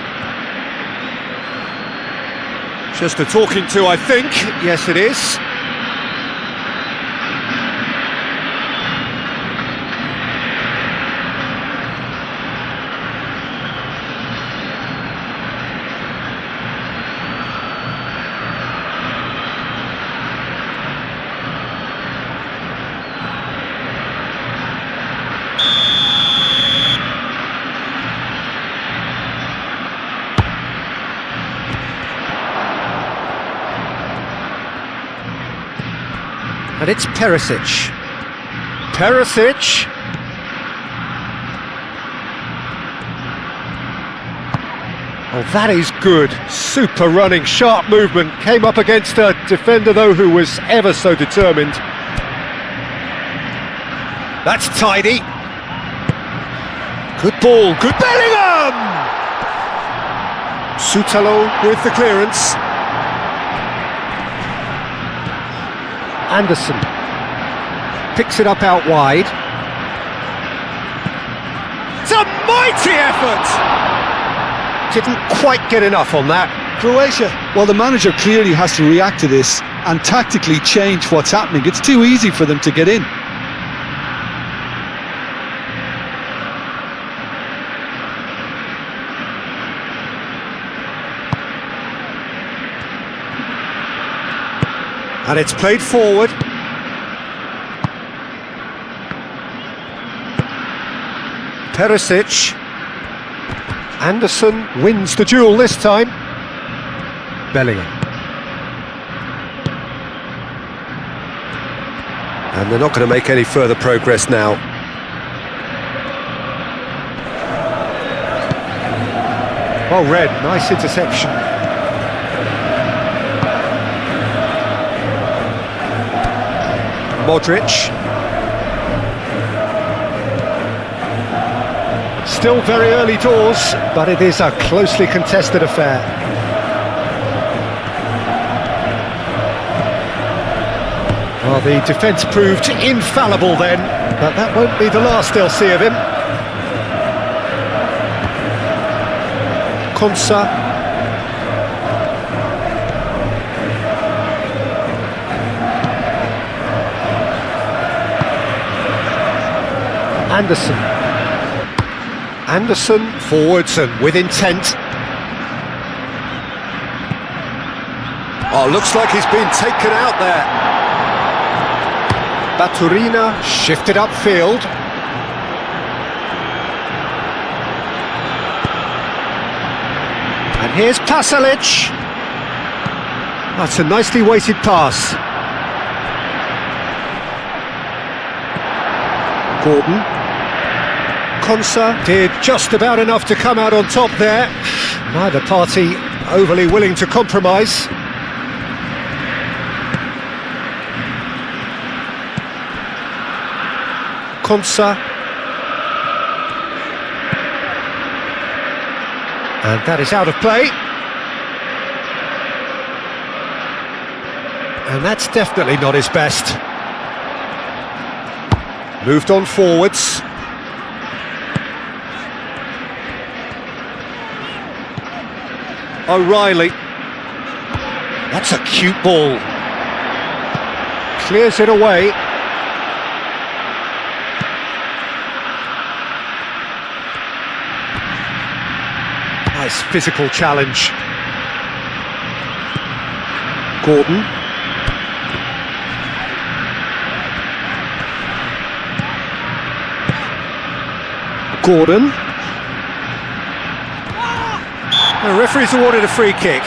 Just a talking to, I think. Yes, it is. And it's Perisic. Perisic. Oh, that is good. Super running, sharp movement. Came up against a defender, though, who was ever so determined. That's tidy. Good ball. Good Bellingham! Sutalo with the clearance. Anderson picks it up out wide. It's a mighty effort! Didn't quite get enough on that. Croatia, well, the manager clearly has to react to this and tactically change what's happening. It's too easy for them to get in. And it's played forward. Perisic. Anderson wins the duel this time. Bellingham. And they're not going to make any further progress now. Well read, nice interception. Modric. Still very early doors, but it is a closely contested affair. Well, the defence proved infallible then, but that won't be the last they'll see of him. Konsa. Anderson. Anderson forwards and with intent. Oh, looks like he's been taken out there. Baturina shifted upfield. And here's Pasalic. That's a nicely weighted pass. Gordon. Konsa did just about enough to come out on top there. Neither party overly willing to compromise. Konsa. And that is out of play. And that's definitely not his best. Moved on forwards. O'Reilly. That's a cute ball. Clears it away. Nice physical challenge. Gordon. Gordon. The referee's awarded a free kick.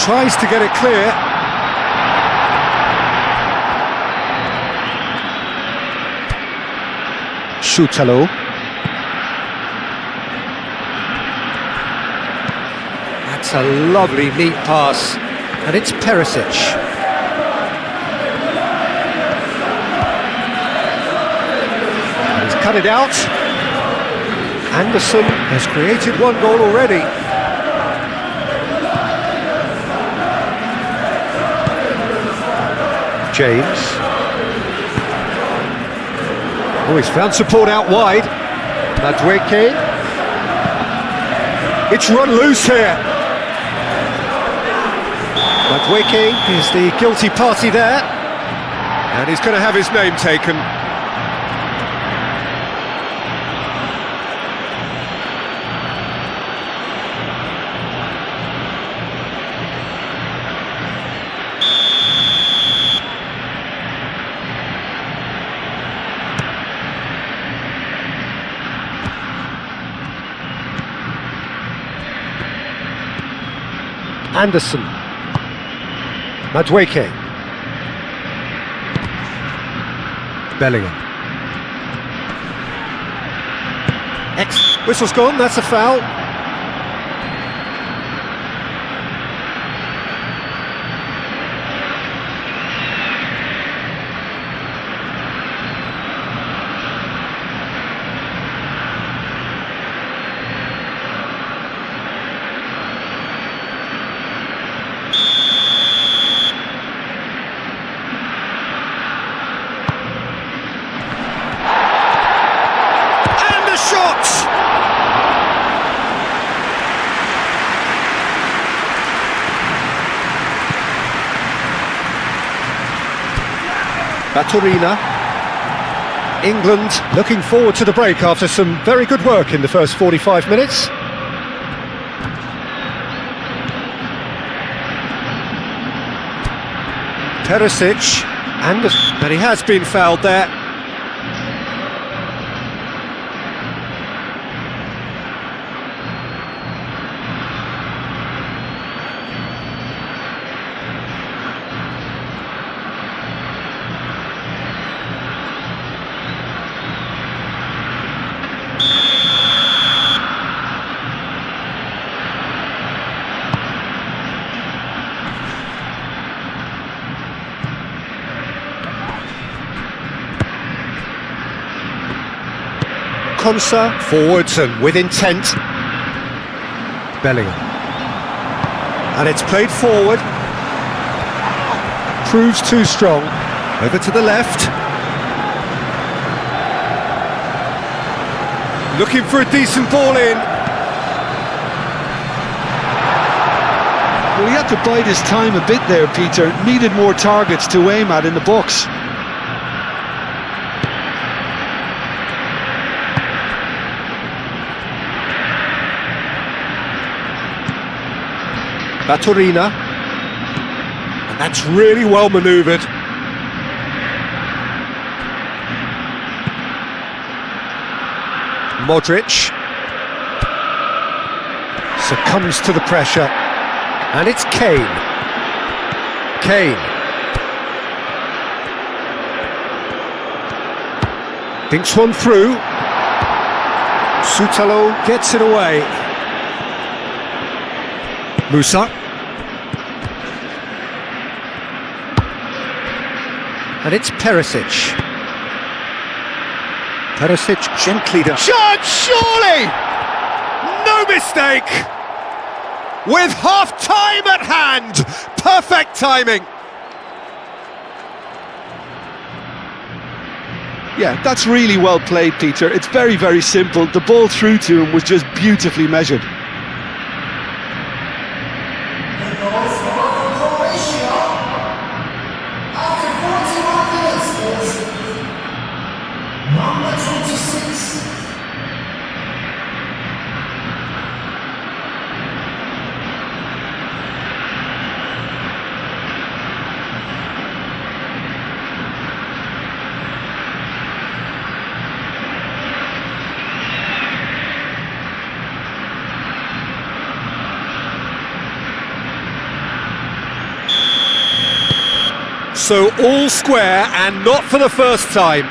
Tries to get it clear. Shutalo. That's a lovely neat pass, and it's Perisic. And he's cut it out. Anderson has created one goal already. James. Oh, he's found support out wide. Madueke. It's run loose here. Madueke is the guilty party there. And he's going to have his name taken. Anderson. Madueke. Bellingham. Whistle's gone, that's a foul. Baturina. England looking forward to the break after some very good work in the first 45 minutes. Perisic, and he has been fouled there. Konsa, forwards and with intent. Bellingham. And it's played forward. Proves too strong. Over to the left. Looking for a decent ball in. Well, he had to bide his time a bit there, Peter. Needed more targets to aim at in the box. Baturina, and that's really well manoeuvred. Modric succumbs to the pressure, and it's Kane. Kane dinks one through. Sutalo gets it away. Musa. And it's Perisic. Perisic gently down. Shot, surely! No mistake! With half-time at hand! Perfect timing! Yeah, that's really well played, Peter. It's very, very simple. The ball through to him was just beautifully measured. The goal for Croatia after 41 minutes is number 26. So all square, and not for the first time.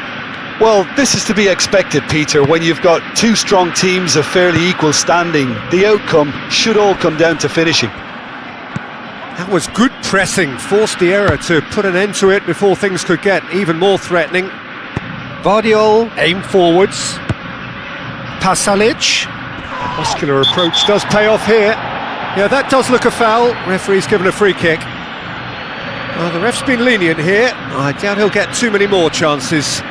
Well, this is to be expected, Peter, when you've got two strong teams of fairly equal standing. The outcome should all come down to finishing. That was good pressing, forced the error to put an end to it before things could get even more threatening. Vardiol aimed forwards. Pasalic. Muscular approach does pay off here. Yeah, that does look a foul. Referee's given a free kick. Well, the ref's been lenient here. I doubt he'll get too many more chances.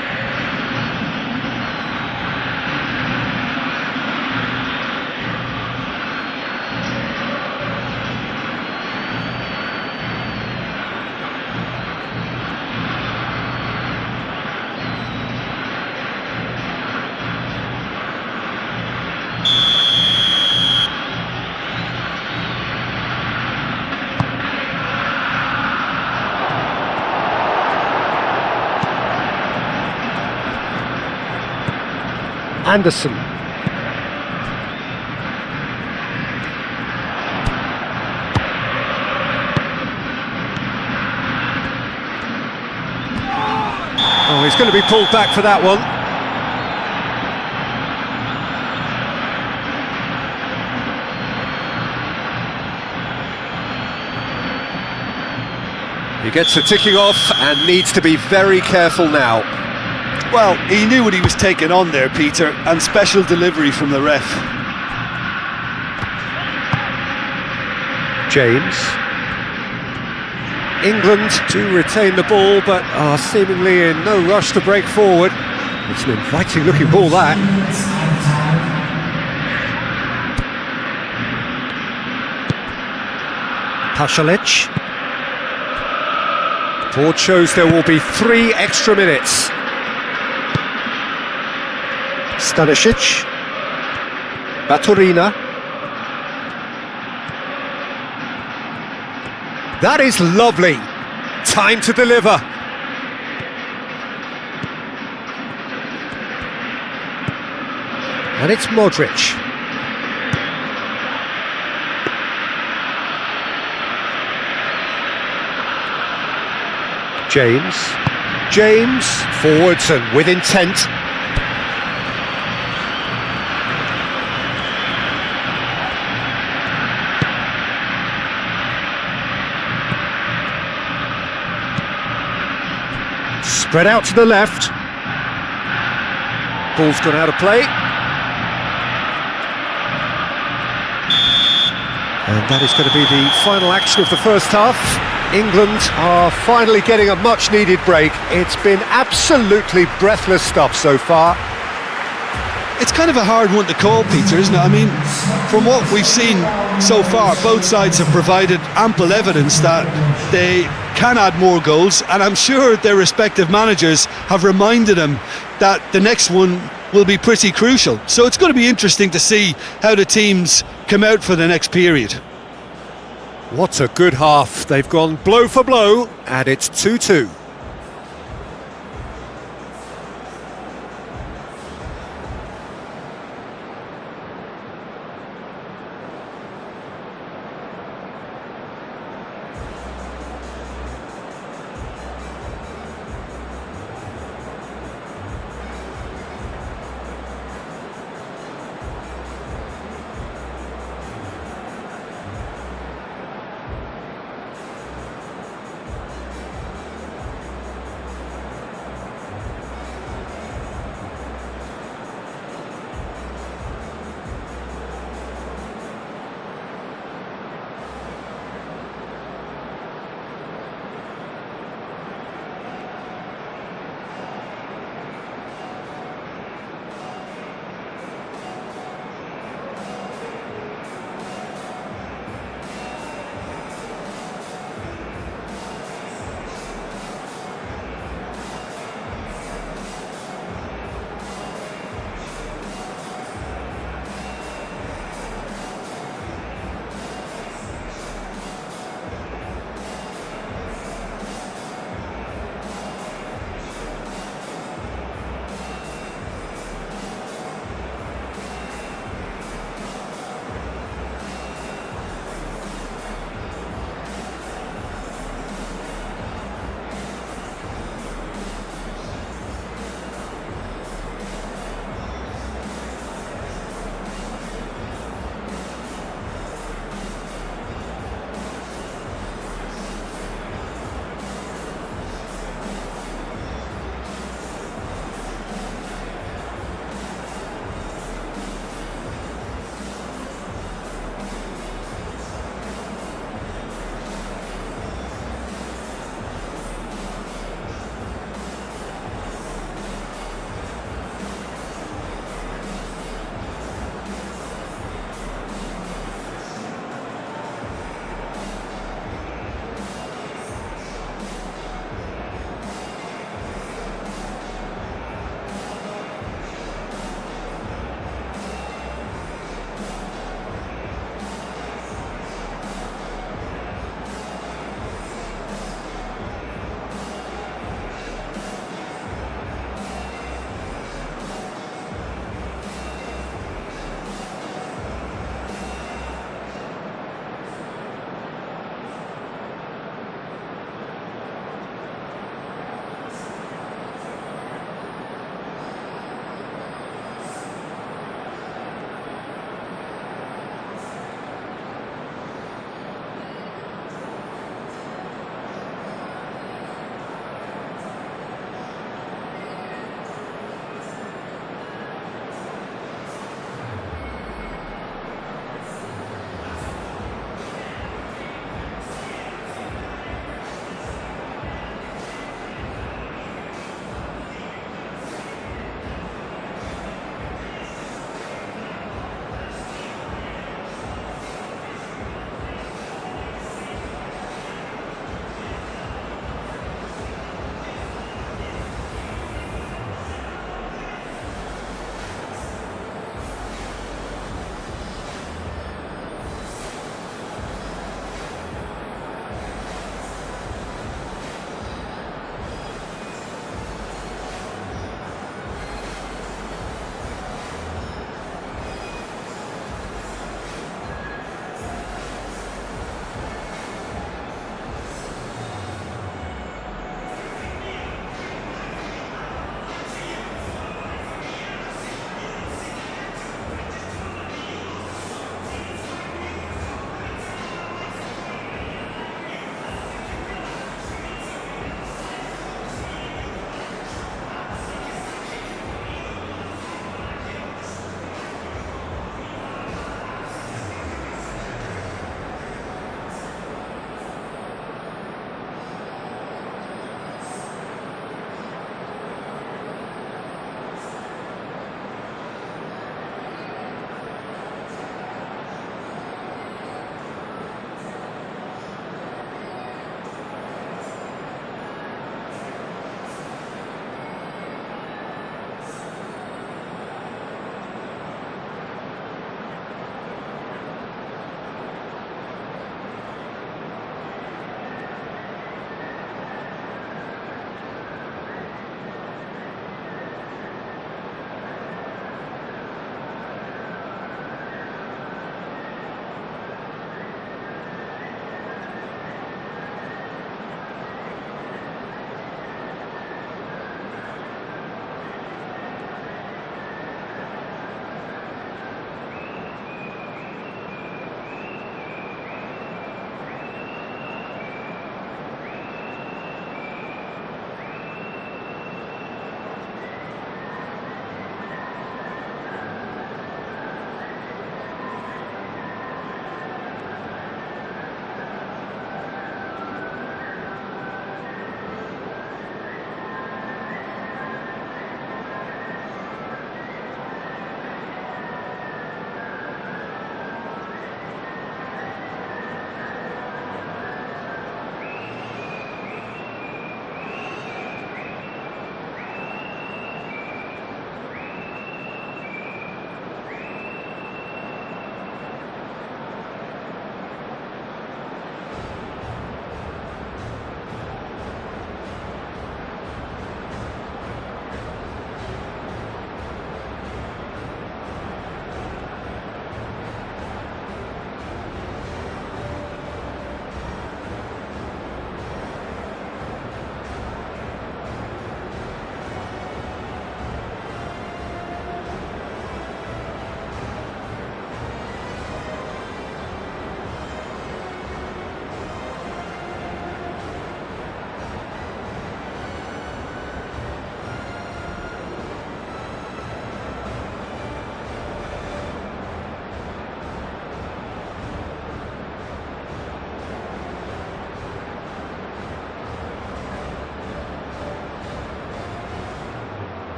Anderson. Oh, he's going to be pulled back for that one. He gets the ticking off and needs to be very careful now. Well, he knew what he was taking on there, Peter, and special delivery from the ref. James. England do retain the ball, but are seemingly in no rush to break forward. It's an inviting looking ball, that. Pasalic. Board shows there will be 3 extra minutes. Stanisic, Baturina. That is lovely. Time to deliver. And it's Modric. James, forwards and with intent. Spread out to the left. Ball's gone out of play. And that is going to be the final action of the first half. England are finally getting a much-needed break. It's been absolutely breathless stuff so far. It's kind of a hard one to call, Peter, isn't it? I mean, from what we've seen so far, both sides have provided ample evidence that they can add more goals, and I'm sure their respective managers have reminded them that the next one will be pretty crucial. So it's going to be interesting to see how the teams come out for the next period. What a good half. They've gone blow for blow, and it's 2-2.